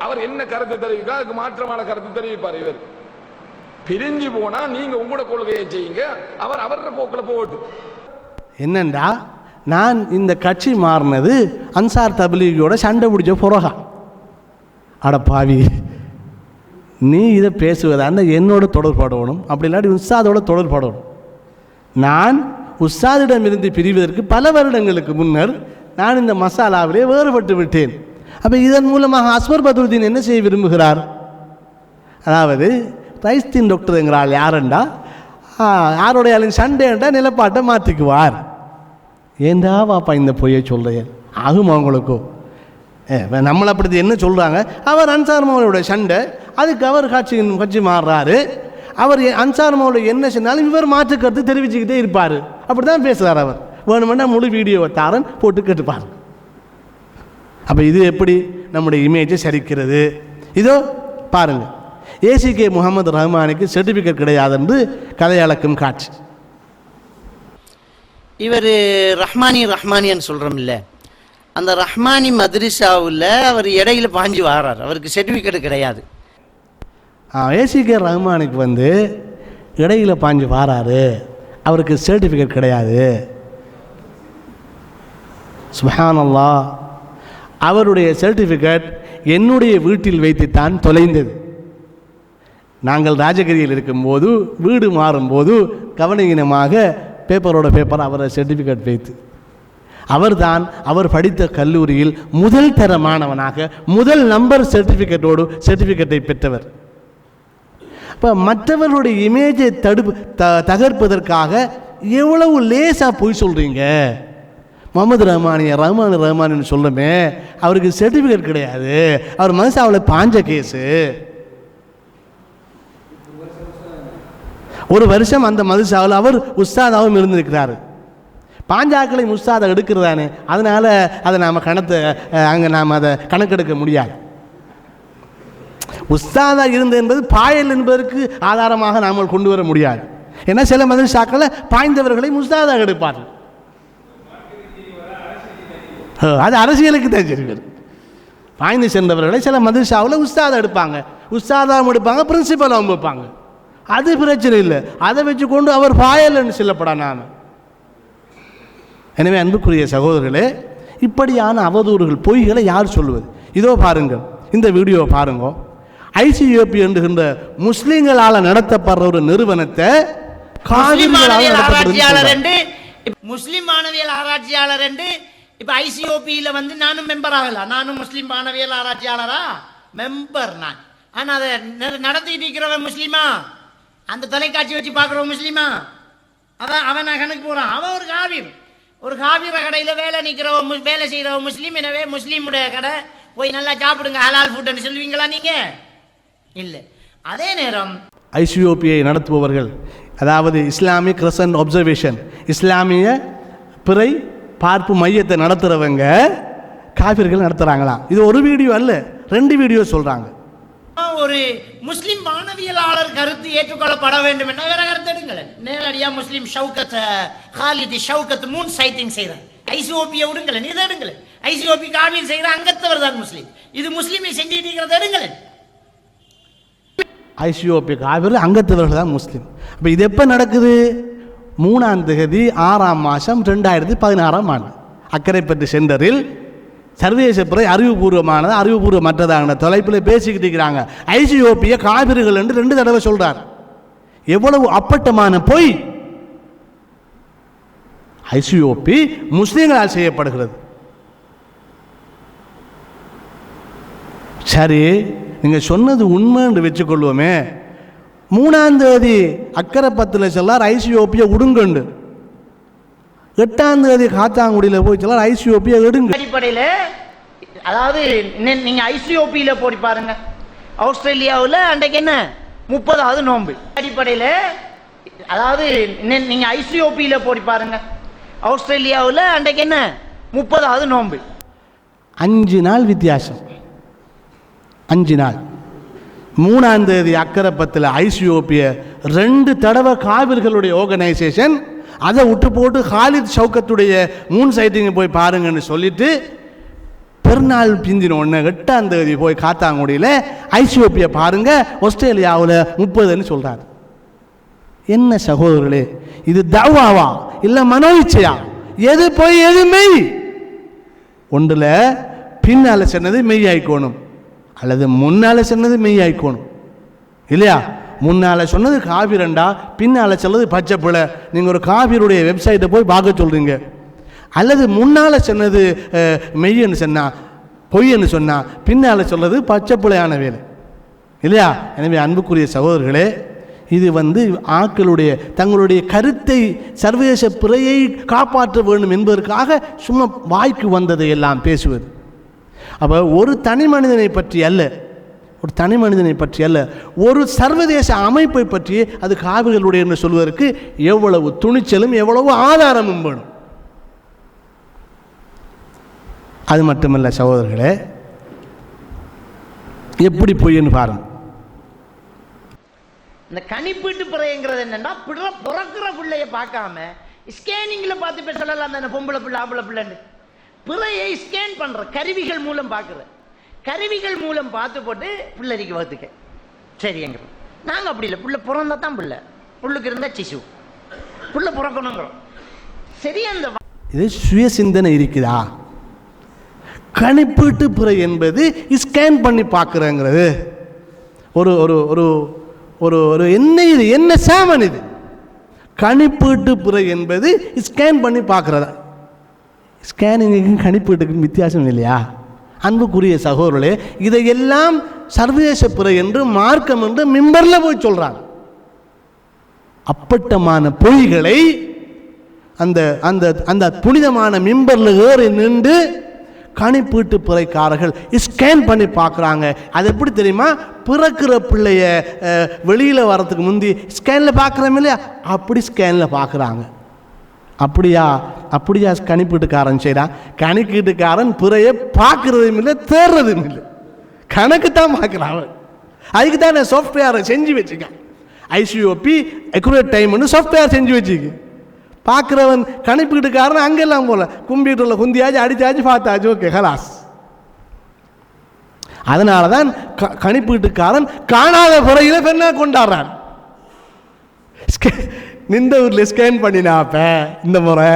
அவர் என்ன கருத்து தெரிவிக்க, அதுக்கு மாற்றமான கருத்து தெரிவிப்பார். இவர் பிரிஞ்சு போனா நீங்க உங்களோட கொள்கையை செய்யுங்க, அவர் அவரோட போக்கில் போட்டு. என்னண்டா, நான் இந்த கட்சி மாறினது அன்சார் தப்லீகோட சண்டை பிடிச்ச புறகா. அட பாவி, நீ இதை பேசுவதா என்னோட தொடர்படணும், அப்படி இல்லாட்டி உஸ்தாதோட தொடர்படணும். நான் உஸ்தாதிடமிருந்து பிரிவதற்கு பல வருடங்களுக்கு முன்னர் நான் இந்த மசாலாவிலே வேறுபட்டு விட்டேன். அப்போ இதன் மூலமாக அஸ்வர் பத்ருத்தீன் என்ன செய்ய விரும்புகிறார்? அதாவது ரைஸ்தீன் டாக்டர் என்கிறாள் யாருண்டா, யாரோடையாலும் சண்டேண்டா நிலப்பாட்டை மாற்றிக்குவார். ஏண்டா வாப்பா இந்த பொய்யை சொல்கிறேன் ஆகும் அவங்களுக்கும். நம்மளை அப்படி என்ன சொல்கிறாங்க, அவர் அன்சார் மௌலவியோட சண்டை, அதுக்கு அவர் கட்சி மாறுறாரு. அவர் அன்சார் மௌலவி என்ன சொன்னாலும் இவர் மாற்று கருத்து தெரிவிச்சுக்கிட்டே இருப்பார். அப்படி தான் பேசுகிறார் அவர். வேணுமெண்டா முழு வீடியோவை தாரன் போட்டு கேட்டுப்பார். அப்போ இது எப்படி நம்முடைய இமேஜை சரிக்கிறது? இதோ பாருங்கள், ஏசிகே முகமது ரஹ்மானுக்கு சர்டிஃபிகேட் கிடையாது என்று கதையளக்கும் காட்சி. இவர் ரஹ்மானின்னு சொல்கிறோம் இல்லை, அந்த ரஹ்மானி மத்ரிசாவில் அவர் இடையில பாஞ்சு வாரார், அவருக்கு சர்டிஃபிகேட் கிடையாது. ஏசிகே ரஹ்மானுக்கு இடையில பாஞ்சு வாராரு, அவருக்கு சர்டிஃபிகேட் கிடையாது. சுப்ஹானல்லாஹ், அவருடைய சர்டிஃபிகேட் என்னுடைய வீட்டில் வைத்துத்தான் தொலைந்தது. நாங்கள் ராஜகிரியில் இருக்கும்போது வீடு மாறும்போது கவனீனமாக பேப்பரோட பேப்பர் அவரை சர்டிஃபிகேட் வைத்து, அவர் படித்த கல்லூரியில் முதல் தர மாணவனாக முதல் நம்பர் சர்டிஃபிகேட்டை பெற்றவர். இப்போ மற்றவர்களுடைய இமேஜை தகர்ப்பதற்காக எவ்வளவு லேசாக போய் சொல்கிறீங்க. முகமது ரஹ்மானின்னு சொல்கிறோமே, அவருக்கு சர்டிஃபிகேட் கிடையாது, அவர் மனசாவில் பாஞ்ச கேஸு. ஒரு வருஷம் அந்த மதுசாவில் அவர் உஸ்தாதாகவும் இருந்திருக்கிறார். பாஞ்சாக்களை உஸ்தாதை எடுக்கிறதானே, அதனால் அதை நாம் அங்கே நாம் அதை கணக்கெடுக்க முடியாது. உஸ்தாதா இருந்தது என்பது பாயல் என்பதற்கு ஆதாரமாக நாம் கொண்டு வர முடியாது. ஏன்னா சில மதுசாக்களை பாய்ந்தவர்களை உஸ்தாதாக எடுப்பார்கள். அது அரசியலுக்கு தெரிஞ்சிருக்கிறது. பாய்ந்து சென்றவர்களை சில மதுசாவில் உஸ்தாதா எடுப்பாங்க, உஸ்தாதாவும் எடுப்பாங்க, பிரின்சிபலாகவும் வைப்பாங்க. அது பிரச்சனை இல்லை. அதை வச்சு கொண்டு அவர் பாயல்னு சொல்லப்படா நாம. எனவே அன்புக்குரிய சகோதரர்களே, இப்படியான அவதூறுகள் பொய்களை யார் சொல்லுவது? இதோ பாருங்கள், இந்த வீடியோவை பாருங்க. ஐசிஓபி என்கின்ற முஸ்லிம்களால் நடத்தப்படுற ஒரு நிறுவனத்தை முஸ்லிம் மாணவியல் ஆராய்ச்சியாளர் என்று இப்ப ஐசிஓபியில வந்து நானும் மெம்பர் ஆகலாம். நானும் முஸ்லிம் மாணவியல் ஆராய்ச்சியாளரா மெம்பர் நான். ஆனா அதை நடத்திட்டு இருக்கிறவன் முஸ்லிமா? அந்த தொலைக்காட்சி வச்சு பார்க்குறவன் முஸ்லிமா? அவன் நான் கணக்கு போறான். அவன் ஒரு காவிர கடையில வேலை செய்யறவன் முஸ்லீம். எனவே முஸ்லீமுடைய கடை போய் நல்லா சாப்பிடுங்க, ஹலால் ஃபுட்னு சொல்லுவீங்களா நீங்க? இல்லை. அதே நேரம் ஐசிஓபியை நடத்துபவர்கள், அதாவது இஸ்லாமிக் கிரசன்ட் அப்சர்வேஷன், இஸ்லாமிய பிறை பார்ப்பு மையத்தை நடத்துறவங்க காபிர்கள் நடத்துறாங்களா? இது ஒரு வீடியோ அல்ல, 2 வீடியோ சொல்றாங்க. ஒரு முஸ்லிம் மாணவியலாளர் கருத்து ஏற்றுக்கொள்ளப்பட வேண்டும் என்ற வேற கருத்து எடுங்களேன். நேரடியா முஸ்லிம் ஹாலிதி ஷவுகத் மூன் சைட்டிங் செய்யறார். ஐசிஓபியை விடுங்களேன், இதை எடுங்களேன். ஐசிஓபி காவியில் செய்யற அங்கத்தவர் தான் முஸ்லீம். இது முஸ்லீமை செஞ்சுட்டு இருக்கிறத எடுங்களேன். ஐசிஓபி காவிரி அங்கத்தவர்கள் தான் முஸ்லீம். அப்போ இது எப்போ நடக்குது? 3ஆம் தேதி 6ஆம் மாதம் 2016ஆம் ஆண்டு அக்கரைப்பட்டு சென்டரில் சர்வதேச பிறை அறிவுபூர்வமானது அறிவுபூர்வமற்றதான தொலைப்பில் பேசிக்கிட்டு இருக்கிறாங்க. ஐசிஓபியை காவிரிகள் என்று 2 தடவை சொல்றார். எவ்வளவு அப்பட்டமான பொய்! ஐசிஓபி முஸ்லீம்களால் செய்யப்படுகிறது. சரி, நீங்க சொன்னது உண்மை என்று வச்சுக்கொள்வோமே. 3ஆம் தேதி அக்கரைப்பத்தில் சொல்லார் ஐசிஓபியை உடுங்கண்டு, 8ஆம் தேதி காத்தாங்குடியில் போய் சொல்லார் ஐசிஓபியை எடுங்க. அடிப்படையில் அதாவது நீங்க ஐசிஓபியில போய் பாருங்க. ஆஸ்திரேலியாவில் அன்றைக்கு என்ன 30வது நோன்பு. அடிப்படையில் அதாவது நீங்க ஐசிஓபியில போய் பாருங்க. ஆஸ்திரேலியாவில் அன்றைக்கு என்ன 30வது நோன்பு. 5 நாள் வித்தியாசம். 5 நாள். 3ஆம் தேதி அக்கரைப்பத்தில் ஐசிஓபியை 2 தடவை காவிர்களுடைய ஆர்கனைசேஷன் அதை விட்டு போட்டு ஹாலித் ஷவுகத்துடைய மூன் சைட்டிங்கை போய் பாருங்கன்னு சொல்லிட்டு பெருநாள் பிந்தின உடனே 8ஆம் தேதி போய் காத்தாங்குடியில் ஐசிஓபியை பாருங்க, ஆஸ்திரேலியாவில் 30ன்னு சொல்றாரு. என்ன சகோதரர்களே, இது தவாவா இல்லை மனோயிச்சையா? எது போய் எது மெய்? ஒன்றில் பின்னால் சொன்னது மெய் ஆயிக்கணும், அல்லது முன்னால் சொன்னது மெய் ஆயிக்கணும், இல்லையா? முன்னால் சொன்னது காவிரண்டா, பின்னால் சொன்னது பச்சை பிள்ளை. நீங்கள் ஒரு காவிரியுடைய வெப்சைட்டை போய் பார்க்க சொல்கிறீங்க. அல்லது முன்னால் சொன்னது மெய்யன்னு சொன்னா, பொய்யன்னு சொன்னா, பின்னால் சொல்றது பச்சை பிள்ளையான வேலை, இல்லையா? எனவே அன்புக்குரிய சகோதரர்களே, இது ஆக்களுடைய தங்களுடைய கருத்தை சர்வதேச பிறையை காப்பாற்ற வேண்டும் என்பதற்காக சும்மா வாய்க்கு வந்ததை எல்லாம் பேசுவது. அப்போ ஒரு தனி மனிதனை பற்றி அல்ல, ஒரு சர்வதேச அமைப்பை பற்றி அது காவிர்களுடைய என்று சொல்வதற்கு எவ்வளவு துணிச்சலும் எவ்வளவு ஆதாரமும் வேணும். அது மட்டுமல்ல சகோதரர்களே, எப்படி பொய்ன்னு பாருங்க. இந்த கணிப்பீட்டு பிறைங்கிறது என்னன்னா, பிறக்கிற பிள்ளைய பார்க்காம ஸ்கேனிங்ல பார்த்து பேசலாம் தானே, பொம்பளை பிள்ளை ஆம்பளை பிள்ளைன்னு. பிறையை ஸ்கேன் பண்ற கருவிகள் மூலம் பார்க்குற, கருவிகள் மூலம் பார்த்து போட்டு பிள்ளைக்கு வகுத்துக்க. சரி, எங்க நாங்கள் அப்படி இல்லை, பிள்ளை பிறந்தா தான் பிள்ளை, புள்ளுக்கு இருந்தா சிசு, பிள்ளை பிறக்கணுங்கிறோம். சரி, அந்த இது சுய சிந்தனை இருக்குதா? கணிப்பீட்டு பிறை என்பது ஸ்கேன் பண்ணி பார்க்குறேங்கிறது ஒரு ஒரு ஒரு ஒரு ஒரு என்ன இது, என்ன சாமன் இது? கணிப்பீட்டு பிறை என்பது ஸ்கேன் பண்ணி பார்க்குறதா? ஸ்கேனிங்கும் கணிப்பீட்டுக்கும் வித்தியாசம் இல்லையா? அன்புக்குரிய சகோதரர்களே, இதையெல்லாம் சர்வதேச பிறை என்று மார்க்கம் என்று மிம்பர்ல போய் சொல்றாங்க. அப்பட்டமான பொய்களை அந்த அந்த அந்த புனிதமான மிம்பர்ல ஏறி நின்று கணிப்பீட்டு பிறைக்காரர்கள் ஸ்கேன் பண்ணி பார்க்குறாங்க. அது எப்படி தெரியுமா? பிறக்கிற பிள்ளைய வெளியில் வரத்துக்கு முந்தி ஸ்கேனில் பார்க்குறோம் இல்லையா, அப்படி ஸ்கேனில் பார்க்குறாங்க. அப்படியா கணிப்பீட்டுக்காரன் செய்கிறான். கணக்கீட்டுக்காரன் பிறையை பார்க்குறதும் இல்லை, தேர்றதும் இல்லை, கணக்கு தான் பார்க்குறான். அதுக்கு தான் நான் சாஃப்ட்வேரை செஞ்சு வச்சுக்கேன். ஐசிஓபி அக்யூரேட் டைம்னு சாஃப்ட்வேர் செஞ்சு வச்சுக்க. பார்க்குறவன் கணிப்பீட்டுக்காரன் அங்கெல்லாம் போல கம்ப்யூட்டரில் குந்தியாச்சு அடித்தாச்சு பார்த்தாச்சு, ஓகே ஹலாஸ். அதனால தான் கணிப்பீட்டுக்காரன் காணாத பிறையில் பெண்ணா கொண்டாடுறான். நிந்த ஊரில் ஸ்கேன் பண்ணினாப்ப இந்த முறை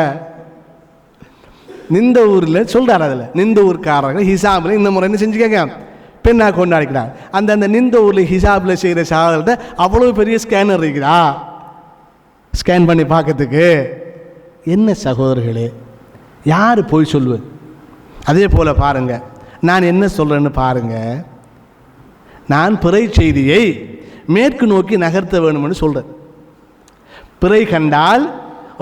நிந்த ஊரில் சொல்கிறார். அதில் நிந்த ஊர்க்காரர்கள் ஹிசாபில் இந்த முறை என்ன செஞ்சுக்கங்க பெண்ணா கொண்டாடிக்கிறார். அந்த நிந்த ஊரில் ஹிசாபில் செய்கிற சாதகத்தை அவ்வளோ பெரிய ஸ்கேனர் இருக்கிறா ஸ்கேன் பண்ணி பார்க்கறதுக்கு. என்ன சகோதரர்களே, யார் போய் சொல்லுவது? அதே போல் பாருங்கள், நான் என்ன சொல்கிறேன்னு பாருங்கள். நான் பிறை செய்தியை மேற்கு நோக்கி நகர்த்த வேணும்னு சொல்கிறேன். பிறை கண்டால்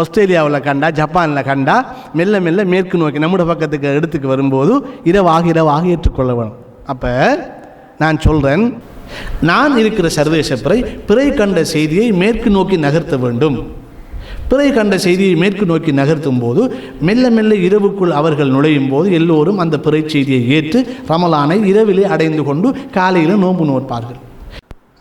ஆஸ்திரேலியாவில் கண்டா, ஜப்பானில் கண்டா மெல்ல மெல்ல மேற்கு நோக்கி நம்முடைய பக்கத்துக்கு எடுத்துக்கு வரும்போது இரவாக ஏற்றுக்கொள்ள வேணும். அப்போ நான் சொல்கிறேன், நான் இருக்கிற சர்வதேச பிறை கண்ட செய்தியை மேற்கு நோக்கி நகர்த்த வேண்டும். பிறை கண்ட செய்தியை மேற்கு நோக்கி நகர்த்தும் போது மெல்ல மெல்ல இரவுக்குள் அவர்கள் நுழையும் போது எல்லோரும் அந்த பிறை செய்தியை ஏற்று ரமலானை இரவிலே அடைந்து கொண்டு காலையில் நோன்பு நோற்பார்கள்.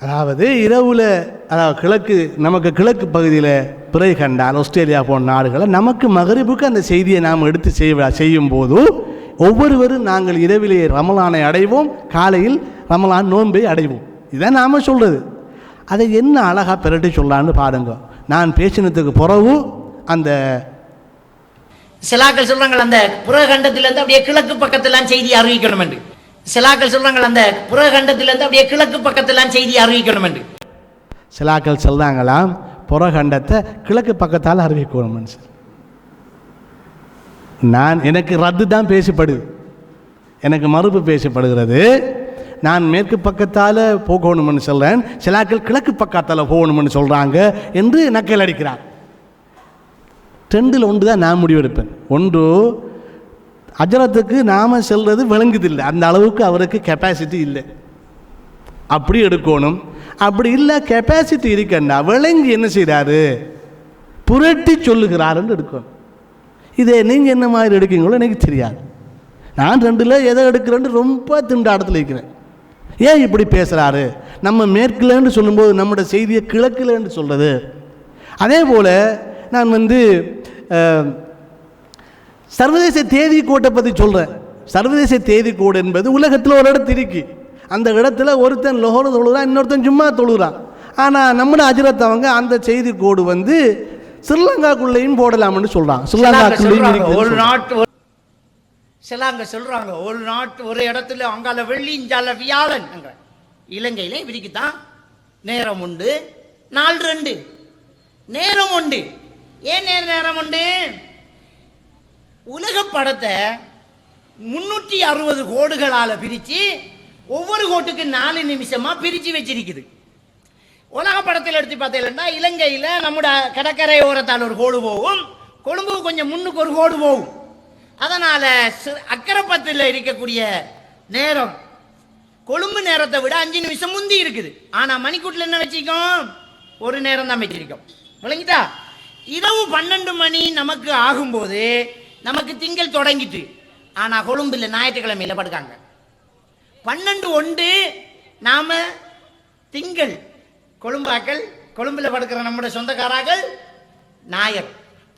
அதாவது இரவில், அதாவது நமக்கு கிழக்கு பகுதியில் பிறை கண்டால் ஆஸ்திரேலியா போன்ற நாடுகளை நமக்கு மகரிபுக்கு அந்த செய்தியை நாம் எடுத்து செய்யும் போது ஒவ்வொருவரும் நாங்கள் இரவிலே ரமலானை அடைவோம், காலையில் ரமலான் நோன்பை அடைவோம். இதான் நாம் சொல்கிறது. அதை என்ன அழகாக பெரட்டி சொல்லலான்னு பாருங்க. நான் பேசினதுக்கு பிறகு அந்த சிலாக்கள் சொல்றாங்க அந்த புறகண்டத்திலிருந்து அப்படியே கிழக்கு பக்கத்திலாம் செய்தி அறிவிக்கணும் என்று. சிலாக்கள் சொல்றாங்க அந்த புறகண்டத்திலிருந்து அப்படியே கிழக்கு பக்கத்திலாம் செய்தி அறிவிக்கணும் என்று. சிலாக்கள் சொல்றாங்களாம் புறகண்டத்தை கிழக்கு பக்கத்தால் அறிவிக்கணும். எனக்கு ரத்து தான் பேசப்படுது, எனக்கு மறுப்பு பேசப்படுகிறது. நான் மேற்கு பக்கத்தால் போகணும்னு சொல்கிறேன், சிலாக்கள் கிழக்கு பக்கத்தால் போகணும்னு சொல்கிறாங்க என்று நக்கல் அடிக்கிறார். ரெண்டில் ஒன்று தான் நான் முடிவெடுப்பேன். ஒன்று, அஜரத்துக்கு நாம் செல்வது விளங்குதில்லை, அந்த அளவுக்கு அவருக்கு கெப்பாசிட்டி இல்லை, அப்படி எடுக்கணும். அப்படி இல்லை கெப்பாசிட்டி இருக்கண்டா விளங்கி என்ன செய்கிறாரு, புரட்டி சொல்லுகிறாருன்னு எடுக்கணும். இதே நீங்கள் என்ன மாதிரி எடுக்கீங்களோ எனக்கு தெரியாது. நான் ரெண்டில் எதை எடுக்கிறேன்னு ரொம்ப திண்டாட்டத்தில் இருக்கிறேன். ஏன் இப்படி பேசுகிறாரு? நம்ம மேற்குலன்னு சொல்லும்போது நம்முடைய செய்தியை கிழக்குலன்னு சொல்கிறது. அதே போல் நான் சர்வதேச தேதி கோட்டை பற்றி சொல்கிறேன். சர்வதேச தேதி கோடு என்பது உலகத்தில் ஒரு இடத்து இருக்கு. அந்த இடத்துல ஒருத்தன் லொஹர் தொழுகிறான், இன்னொருத்தன் ஜும்மா தொழுகிறான். ஆனால் நம்முடைய அஜரத்தவங்க அந்த செய்தி கோடு ஸ்ரீலங்காக்குள்ளேயும் போடலாம்னு சொல்கிறான். ஸ்ரீலங்காக்குள்ளேயும் சிலாங்க சொல்றாங்க ஒரு நாட்டு ஒரு இடத்துல அங்கால வெள்ளி இஞ்சால வியாழன் இலங்கையில இப்படிக்குத்தான் நேரம் உண்டு, நாள் 2 நேரம் உண்டு. ஏன் நேரம் உண்டு? உலக படத்தை 360 கோடுகளால பிரிச்சு ஒவ்வொரு கோட்டுக்கு 4 நிமிஷமா பிரிச்சு வச்சிருக்குது. உலக படத்தில் எடுத்து பார்த்தீங்கன்னா இலங்கையில நம்முடைய கடற்கரை ஓரத்தால் ஒரு கோடு போகும், கொழும்பு கொஞ்சம் முன்னுக்கு ஒரு கோடு போகும். அதனால அக்கரைப்பத்தில் இருக்கக்கூடிய நேரம் கொழும்பு நேரத்தை விட 5 நிமிஷம் முந்தி இருக்குது. ஆனா மணிக்கூட்டில் என்ன வச்சிருக்கோம்? ஒரு நேரம் தான் வச்சிருக்கோம். விளங்கிட்டா? இரவு 12 மணி நமக்கு ஆகும்போது நமக்கு திங்கள் தொடங்கிட்டு, ஆனா கொழும்புல ஞாயிற்றுக்கிழமையில படுக்காங்க. 12:01 நாம திங்கள் கொழும்பாக்கள், கொழும்புல படுக்கிற நம்முடைய சொந்தக்காராக்கள் ஞாயிறு.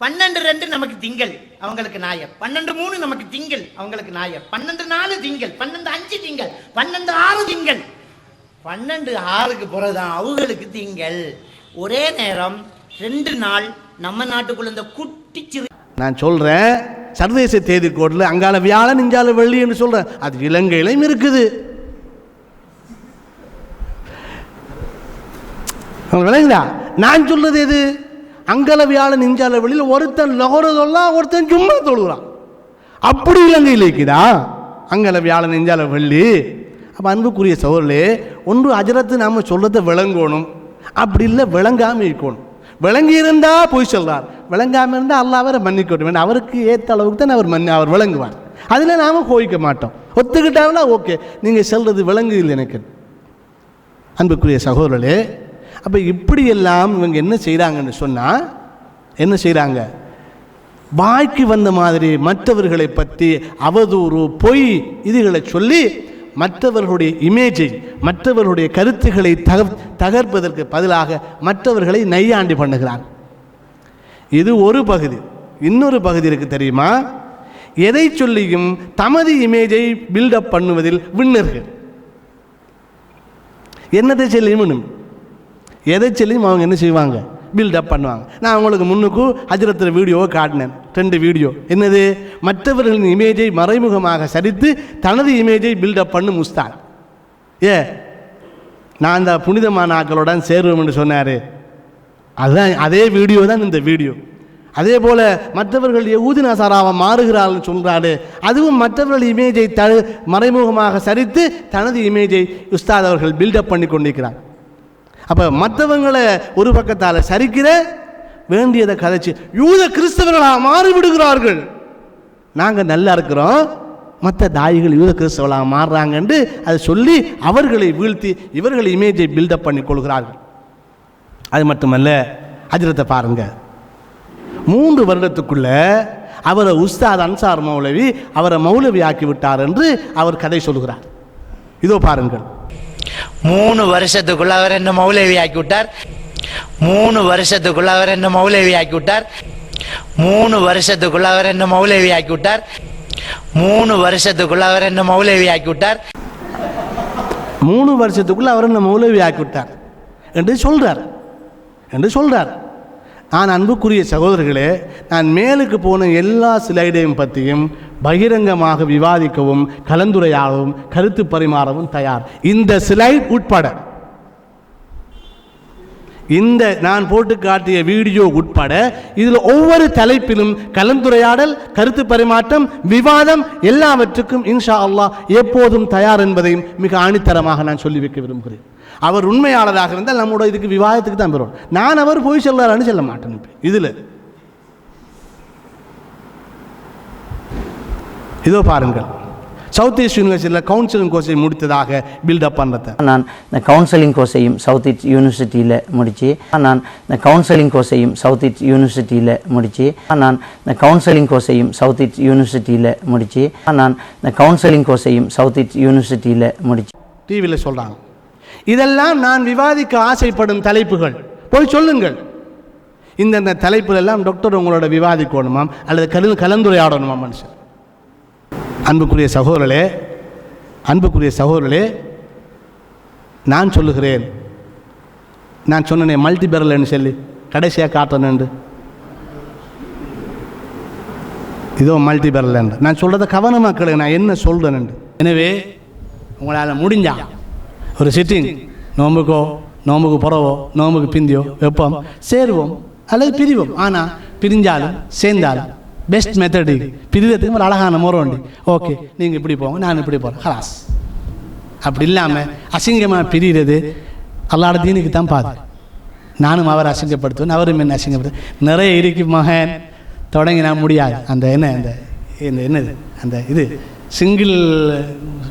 12:02 நமக்கு திங்கள், அவங்களுக்கு ஞாயிறு. 12:03 நமக்கு திங்கள், அவங்களுக்கு ஞாயிறு. 12:04 திங்கள், 12:05 திங்கள், 12:06 திங்கள். 12:06க்கு பிறகுதான் அவங்களுக்கு திங்கள். ஒரே நேரம் 2 நாள் நம்ம நாட்டுக்குள்ள இந்த குட்டி சிறு. நான் சொல்றேன் சர்வதேச தேதி கோட்டில் அங்கால வியாழன் இஞ்சால வெள்ளி என்று சொல்றேன். அது இலங்கையிலும் இருக்குது. விளங்குதா? நான் சொல்றது எது? அங்கல வியாழன் இஞ்சால வெளியில் ஒருத்தன் லொஹரதெல்லாம் ஒருத்தன் சும்மா தொழுகிறான். அப்படி இலங்கையில் இருக்குதா அங்கல வியாழன் இஞ்சால வெள்ளி? அப்போ அன்புக்குரிய சோழர்களே, ஒன்று அஜரத்து நாம் சொல்றதை விளங்கணும், அப்படி இல்லை விளங்காமல் இருக்கணும். விளங்கி இருந்தால் போய் சொல்றார், விளங்காமல் இருந்தால் அல்லாஹ் அவரை மன்னிக்கட்டும். அவருக்கு ஏற்ற அளவுக்கு தான் அவர் விளங்குவார். அதில் நாம் கோவிக்க மாட்டோம். ஒத்துக்கிட்டாங்கன்னா ஓகே, நீங்கள் சொல்கிறது விளங்கு இல்லை எனக்கு. அன்புக்குரிய சகோதரர்களே, அப்போ இப்படியெல்லாம் இவங்க என்ன செய்கிறாங்கன்னு சொன்னால், என்ன செய்கிறாங்க, வாய்க்கு வந்த மாதிரி மற்றவர்களை பற்றி அவதூறு பொய் இதுகளை சொல்லி மற்றவர்களுடைய இமேஜை, மற்றவர்களுடைய கருத்துக்களை தகர்ப்பதற்கு பதிலாக மற்றவர்களை நையாண்டி பண்ணுகிறார். இது ஒரு பகுதி. இன்னொரு பகுதி இருக்குது தெரியுமா, எதை சொல்லியும் தமது இமேஜை பில்டப் பண்ணுவதில் விண்ணர்கள். என்னதை சொல்லியும் எதை சொல்லியும் அவங்க என்ன செய்வாங்க, பில்டப் பண்ணுவாங்க. நான் உங்களுக்கு முன்னுக்கு ஹஜ்ரத்தில் வீடியோவை காட்டினேன், 2 வீடியோ. என்னது, மற்றவர்களின் இமேஜை மறைமுகமாக சரித்து தனது இமேஜை பில்டப் பண்ணும் உஸ்தாத். நான் அந்த புனிதமான ஆக்களுடன் சேருவோம் என்று சொன்னார். அதுதான் அதே வீடியோ தான் இந்த வீடியோ. அதே போல் மற்றவர்கள் யஹூதி நசாராவை மாறுகிறார்கள் சொல்கிறாரு, அதுவும் மற்றவர்கள் இமேஜை மறைமுகமாக சரித்து தனது இமேஜை உஸ்தாத் அவர்கள் பில்டப் பண்ணி கொண்டிருக்கிறார். அப்போ மற்றவங்களை ஒரு பக்கத்தால் சரிக்கிற வேண்டியதை கதைச்சு யூத கிறிஸ்தவர்களாக மாறிவிடுகிறார்கள். நாங்கள் நல்லா இருக்கிறோம், மற்ற தாய்கள் யூத கிறிஸ்தவர்களாக மாறுறாங்கன்னு அதை சொல்லி அவர்களை வீழ்த்தி இவர்கள் இமேஜை பில்டப் பண்ணி கொள்கிறார்கள். அது மட்டுமல்ல, ஹஜ்ரத்தை பாருங்க, 3 வருடத்துக்குள்ள அவரை உஸ்தாத் அன்சார் மௌலவி அவரை மௌலவி ஆக்கி விட்டார் என்று அவர் கதை சொல்கிறார். இதோ பாருங்கள். 3 வருஷத்துக்குள்ள அவர் என்ன மௌலவி ஆக்கி விட்டார். 3 வருஷத்துக்குள்ள அவர் என்ன மௌலவி ஆக்கி விட்டார். 3 வருஷத்துக்குள்ள அவர் என்ன மௌலவி ஆக்கி விட்டார். 3 வருஷத்துக்குள்ள அவர் என்ன மௌலவி ஆக்கி விட்டார். 3 வருஷத்துக்குள்ள அவர் என்ன மௌலவி ஆக்கி விட்டார் என்று சொல்றார். நான் அன்புக்குரிய சகோதரர்களே, நான் மேலுக்கு போன எல்லா ஸ்லைடையும் பற்றியும் பகிரங்கமாக விவாதிக்கவும் கலந்துரையாடவும் கருத்து பரிமாறவும் தயார். இந்த ஸ்லைட் உட்பட, இந்த நான் போட்டு காட்டிய வீடியோ உட்பட இதில் ஒவ்வொரு தலைப்பிலும் கலந்துரையாடல், கருத்து பரிமாற்றம், விவாதம் எல்லாவற்றுக்கும் இன்ஷா அல்லாஹ் எப்போதும் தயார் என்பதையும் மிக ஆணித்தரமாக நான் சொல்லி வைக்க விரும்புகிறேன். அவர் உண்மையாளராக இருந்தால் நம்மளோட இதுக்கு விவாதத்துக்கு தான் பெறுவோம். நான் அவர் போய் சொல்றாருன்னு சொல்ல மாட்டேன். இதில் இதோ பாருங்கள், சவுத் ஈஸ்ட் யூனிவர்சிட்டியில் கவுன்சிலிங் கோர்ஸை முடித்ததாக பில்டப் பண்ணுறத. நான் இந்த கவுன்சிலிங் கோர்ஸையும் சவுத் ஈஸ்ட் யூனிவர்சிட்டியில் முடித்து நான் இந்த கவுன்சிலிங் கோர்ஸையும் சவுத் ஈஸ்ட் யூனிவர்சிட்டியில் முடித்து நான் இந்த கவுன்சிலிங் கோர்ஸையும் சவுத் ஈஸ்ட் யூனிவர்சிட்டியில் முடித்து நான் இந்த கவுன்சிலிங் கோர்ஸையும் சவுத் ஈஸ்ட் யூனிவர்சிட்டியில் முடித்து டிவியில் சொல்கிறாங்க. இதெல்லாம் நான் விவாதிக்க ஆசைப்படும் தலைப்புகள், போய் சொல்லுங்கள். இந்த தலைப்புகள் எல்லாம் டாக்டர் உங்களோட விவாதிக்கணுமாம் அல்லது கலந்துரையாடணுமா மனுஷன். அன்புக்குரிய சகோதரர்களே, நான் சொல்லுகிறேன், நான் சொன்னேனே மல்டிபெரல்னு சொல்லி கடைசியாக காட்டணுண்டு. இதோ மல்டிபெரல் என்று நான் சொல்கிறத கவனமாக கேளுங்க, நான் என்ன சொல்கிறேன்னு. எனவே உங்களால் முடிஞ்சா ஒரு சிட்டிங், நோம்புக்கு புறவோ நோம்புக்கு பிந்தியோ வெப்பம் சேருவோம் அல்லது பிரிவோம். ஆனால் பிரிஞ்சாலும் சேர்ந்தாலும் பெஸ்ட் மெத்தடு பிரிவதுக்கு ஒரு அழகான முறை உண்டு. ஓகே, நீங்கள் இப்படி போங்க, நான் இப்படி போகிறேன், ஹலாஸ். அப்படி இல்லாமல் அசிங்கமாக பிரிகிறது அல்லாட தீனுக்கு தான் பாது. நானும் அவரை அசிங்கப்படுத்துவேன், அவரும் என்ன அசிங்கப்படுத்துவேன். நிறைய இருக்கு மகன் தொடங்கி நான் முடியாது. அந்த என்னது அந்த இது சிங்கிள்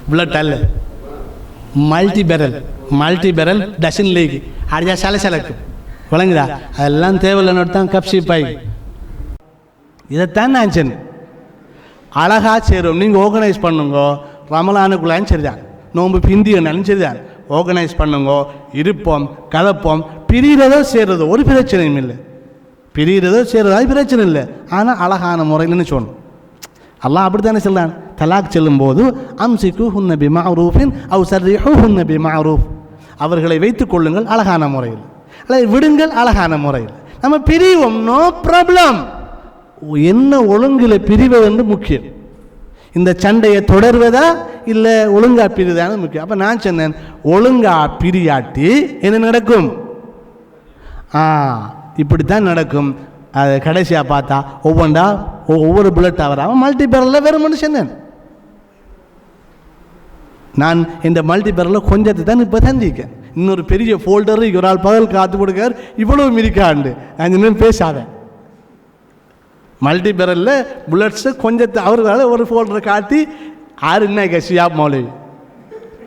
புல்லட் அல்ல, மல்டிபெரல் டசன் லீக் அடிச்சா சலசலக்கு விளங்குதா. அதெல்லாம் தேவையில்லைன்னு தான் கப்சி பாய். இதைத்தான் நான் சொன்னேன், அழகாக சேரும். நீங்கள் ஆர்கனைஸ் பண்ணுங்க, ரமலானுக்குள்ளான்னு சரிதான், நோம்பு பிந்தியனாலும் சரிதான், ஆர்கனைஸ் பண்ணுங்க, இருப்போம், கலப்போம். பிரிகிறதோ சேர்றதோ ஒரு பிரச்சனையும் இல்லை, பிரிகிறதோ சேர்றதோ பிரச்சனை இல்லை. ஆனால் அழகான முறையில்னு சொல்லணும். அல்லாஹ் அப்படித்தானே சொல்கிறான், தலாக் செல்லும்போது அம்சிகுஹுன்ன பிமஅரூஃபின் அவ் சர்ரிஹுஹுன்ன பிமஅரூஃப், அவர்களை வைத்துக் கொள்ளுங்கள் அழகான முறையில், அல்லது விடுங்கள் அழகான முறையில். நம்ம பிரிவோம், நோ ப்ராப்ளம். என்ன ஒழுங்கில் பிரிவது என்று முக்கியம். இந்த சண்டையை தொடர்வதா இல்லை ஒழுங்கா பிரிதான முக்கியம். அப்போ நான் சொன்னேன், ஒழுங்கா பிரியாட்டி என்ன நடக்கும்? இப்படித்தான் நடக்கும். அது கடைசியாக பார்த்தா ஒவ்வொரு புல்லட்டாக வராமல் மல்டிபெரலில் வேறுமென்னு சொன்னேன். நான் இந்த மல்டிபெரலில் கொஞ்சத்தை தான் இப்போ தந்திருக்கேன். இன்னொரு பெரிய ஃபோல்டரு ஒரு ஆள் பகல் காத்து கொடுக்கார், இவ்வளவு மிரிக்காண்டு நான் இன்னும் பேசாத. மல்டி பேரலில் புல்லட்ஸு கொஞ்சத்தை அவர்களால் ஒரு ஃபோல்டரை காட்டி ஆறு என்ன ஷியாப் மௌலவி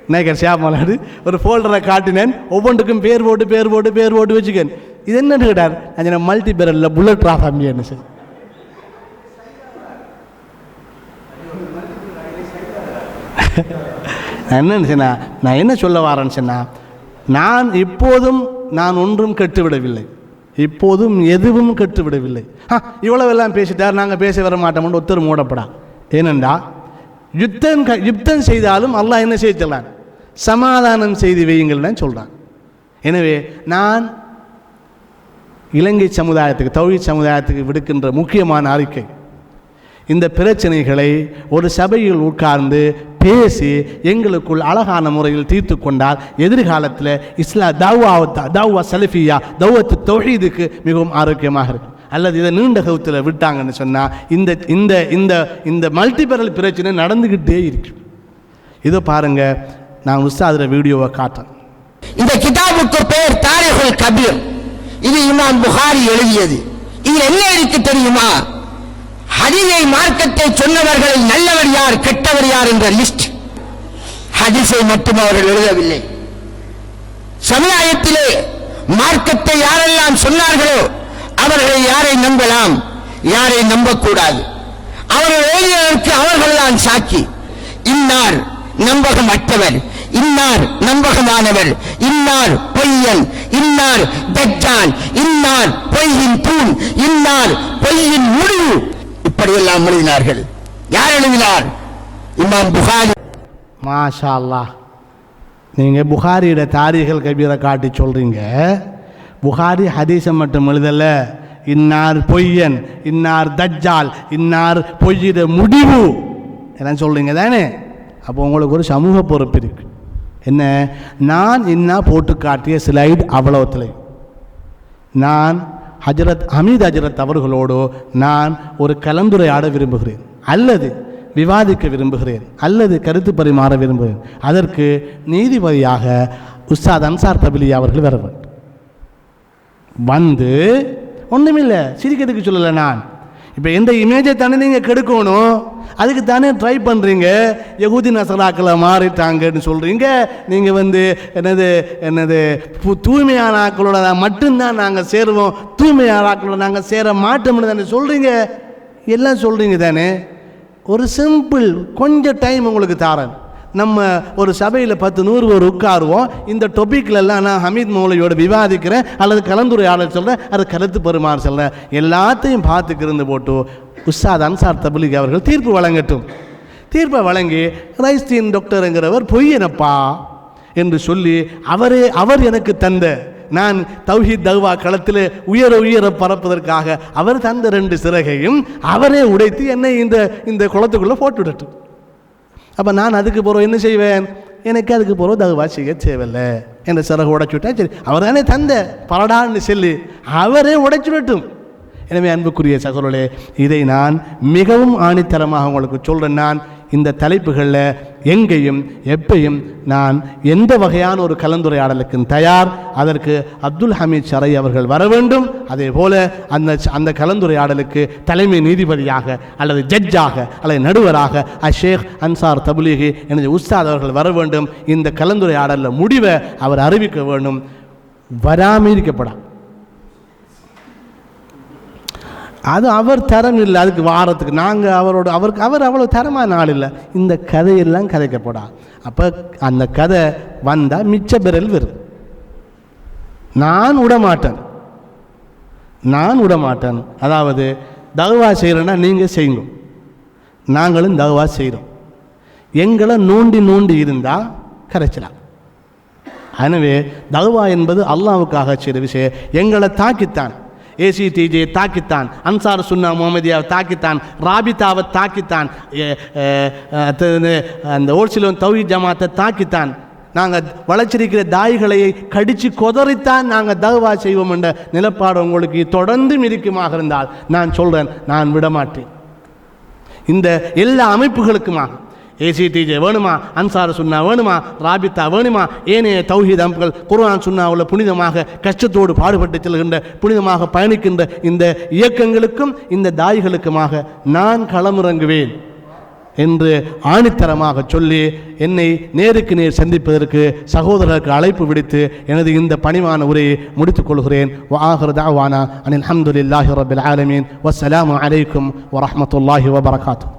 என்ன ஷியாப் மௌலவி ஒரு ஃபோல்டரை காட்டினேன், ஒவ்வொன்றுக்கும் பேர் போட்டு வச்சுக்கேன். இது என்னன்னு கேட்டார், நான் மல்டி பேரலில் புல்லட் ட்ராஃப் அம்பியன்னு சார். என்னன்னு சொன்னா, நான் என்ன சொல்ல வரேன்னு சொன்னா, நான் இப்போதும் நான் ஒன்றும் கெட்டுவிடவில்லை, இப்போதும் எதுவும் கெட்டுவிடவில்லை. இவ்வளவெல்லாம் பேசிட்டார், நாங்கள் பேச வர மாட்டோம்னு ஒருத்தர் மூடப்படா. ஏனென்றா யுத்தம் செய்தாலும் அல்லாஹ் என்ன செய்யலாம், சமாதானம் செய்து வையுங்கள் சொல்கிறான். எனவே நான் இலங்கை சமுதாயத்துக்கு, தௌஹீத் சமுதாயத்துக்கு விடுக்கின்ற முக்கியமான அறிக்கை, இந்த பிரச்சனைகளை ஒரு சபையில் உட்கார்ந்து பேசி எங்களுக்குள் அழகான முறையில் தீர்த்து கொண்டால் எதிர்காலத்தில் தாவா சலஃபியா தௌவத்து தௌஹீதுக்கு மிகவும் ஆரோக்கியமாக இருக்கும். அல்லது இதை நீண்ட கவுத்தில் விட்டாங்கன்னு சொன்னால் இந்த இந்த இந்த இந்த மல்டிபரல் பிரச்சனை நடந்துக்கிட்டே இருக்கு. இதோ பாருங்க, நான் உஸ்தாதுற வீடியோவை காட்டுறேன். இந்த கிதாபுக்கு பேர் தாரிகுல் கபீர். இது இமாம் புகாரி எழுதியது. இது என்ன இருக்கு தெரியுமா? ஹதீஸை மார்க்கத்தை சொன்னவர்கள் நல்லவர் யார் கெட்டவர் யார் என்ற லிஸ்ட். ஹதீஸை மட்டும் அவர்கள் எழுதவில்லை. சமுதாயத்திலே மார்க்கத்தை யாரெல்லாம் சொன்னார்களோ அவர்களை யாரை நம்பலாம், யாரை நம்பக்கூடாது, அவர்கள் எழுதியதற்கு அவர்கள்தான் சாட்சி. இன்னார் நம்பகமற்றவர், இன்னார் நம்பகமானவர், இன்னார் பொய்யன், இன்னார் தஜ்ஜால், இன்னார் பொய்யின் தூண், இன்னார் பொய்யின் முடிவு, இப்படியெல்லாம் எழுதினார்கள். யார் எழுதினார்? இமாம் புகாரி. மாஷா அல்லாஹ். நீங்கள் புகாரியோட தாரீகுல் கபீரை காட்டி சொல்கிறீங்க, புகாரி ஹதீஸை மட்டும் எழுதல, இன்னார் பொய்யன், இன்னார் தஜ்ஜால், இன்னார் பொய்யிட முடிவு எல்லாம் சொல்கிறீங்க தானே? அப்போ உங்களுக்கு ஒரு சமூக பொறுப்பு இருக்கு. என்ன? நான் இன்னா போட்டு காட்டிய ஸ்லைட் அவ்வளோத்தில் நான் ஹஜரத் ஹமீத் ஹஜரத் அவர்களோடு நான் ஒரு கலந்துரையாட விரும்புகிறேன், அல்லது விவாதிக்க விரும்புகிறேன், அல்லது கருத்து பரிமாற விரும்புகிறேன். அதற்கு நீதிபதியாக உஸ்தாத் அன்சார் தபிலியா அவர்கள் வர வேண்டும். வந்து ஒன்றுமில்லை, சிரிக்கிறதுக்கு சொல்லலை. நான் இப்போ எந்த இமேஜை தானே நீங்கள் கெடுக்கணும், அதுக்கு தானே ட்ரை பண்ணுறீங்க. யகூதி நசராக்களை மாறிட்டாங்கன்னு சொல்கிறீங்க. நீங்கள் என்னது தூய்மையான ஆக்களோட மட்டும்தான் நாங்கள் சேருவோம், தூய்மையான ஆக்களோட நாங்கள் சேர மாட்டோம்னு தானே சொல்கிறீங்க. எல்லாம் சொல்கிறீங்க தானே. ஒரு சிம்பிள் கொஞ்சம் டைம் உங்களுக்கு தாரேன். நம்ம ஒரு சபையில் 10-100 பேர் உட்காருவோம். இந்த டொபிக்லெல்லாம் நான் ஹமீத் மௌலவியோட விவாதிக்கிறேன், அல்லது கலந்துரையாடல் சொல்கிறேன், அது கருத்து பரிமாற சொல்கிறேன். எல்லாத்தையும் பார்த்துக்கிருந்து போட்டு உஸ்தாத் அன்சார் தபிலிக் அவர்கள் தீர்ப்பு வழங்கட்டும். தீர்ப்பை வழங்கி ரைஸ்தீன் டாக்டருங்கிறவர் பொய்யனப்பா என்று சொல்லி அவர் எனக்கு தந்த, நான் தௌஹீத் தௌவா களத்தில் உயர பறப்பதற்காக அவர் தந்த 2 சிறகையும் அவரே உடைத்து என்னை இந்த குளத்துக்குள்ளே போட்டு விடட்டும். அப்போ நான் அதுக்கு போகிறோம் என்ன செய்வேன்? எனக்கு அதுக்கு போகிறோம் தௌவா செய்ய தேவையில்லை. என்ற சிறகு உடைச்சுட்டா சரி, அவர் தானே தந்த பரடான்னு சொல்லி அவரே உடைச்சுடட்டும். எனவே அன்புக்குரிய சகோதரர்களே, இதை நான் மிகவும் ஆணித்தரமாக உங்களுக்கு சொல்கிறேன். நான் இந்த தலைப்புகளில் எங்கேயும் எப்பையும் நான் எந்த வகையான ஒரு கலந்துரையாடலுக்கும் தயார். அதற்கு அப்துல் ஹமீத் ஷரை அவர்கள் வர வேண்டும். அதே போல் அந்த கலந்துரையாடலுக்கு தலைமை நீதிபதியாக அல்லது ஜட்ஜாக அல்லது நடுவராக ஷேக் அன்சார் தபிலீகி எனது உஸ்தாத் அவர்கள் வர வேண்டும். இந்த கலந்துரையாடலில் முடிவை அவர் அறிவிக்க வேண்டும். வராமீரிக்கப்படா, அது அவர் தரம் இல்லை. அதுக்கு வாரத்துக்கு நாங்கள் அவர் அவ்வளோ தரமான ஆள் இல்லை. இந்த கதையெல்லாம் கதைக்கப்படா. அப்போ அந்த கதை வந்தால் மிச்ச பெறல் வரும். நான் விடமாட்டேன். அதாவது தௌவா செய்கிறேன்னா நீங்கள் செய்யுங்க, நாங்களும் தௌவா செய்கிறோம். எங்களை நோண்டி இருந்தால் கரைச்சலாம். எனவே தௌவா என்பது அல்லாஹ்வுக்காக செய்கிற விஷயம். எங்களை தாக்கித்தான் ஏசிடிஜே தாக்கித்தான், அன்சார் சுன்னா முகமதியாவை தாக்கித்தான், ராபிதாவை தாக்கித்தான், அந்த ஓல்சிலோன் தௌஹீத் ஜமாத்தை தாக்கித்தான். நாங்கள் வளர்ச்சிருக்கிற தாய்களை கடித்து கொதறித்தான் நாங்கள் தௌவா செய்வோம் என்ற நிலப்பாடு உங்களுக்கு தொடர்ந்து இருக்குமாக இருந்தால் நான் சொல்கிறேன், நான் விடமாட்டேன். இந்த எல்லா அமைப்புகளுக்குமாக ஏசிடிஜே வேணுமா, அன்சார் சுன்னா வேணுமா, ராபித்தா வேணுமா, ஏனைய தௌஹீத் அமைப்புகள் குர்ஆன் சுன்னாவுல புனிதமாக கஷ்டத்தோடு பாடுபட்டு செல்கின்ற புனிதமாக பயணிக்கின்ற இந்த இயக்கங்களுக்கும் இந்த தாய்களுக்குமாக நான் களமிறங்குவேன் என்று ஆணித்தரமாக சொல்லி என்னை நேருக்கு நேர் சந்திப்பதற்கு சகோதரருக்கு அழைப்பு விடுத்து எனது இந்த பணிவான உரையை முடித்துக் கொள்கிறேன். வஆகிரு தஅவானா அனில் ஹம்துலில்லாஹி ரப்பில் ஆலமீன். வஸ்ஸலாமு அலைக்கும் வரஹ்மத்துல்லாஹி வபரகாத்துஹு.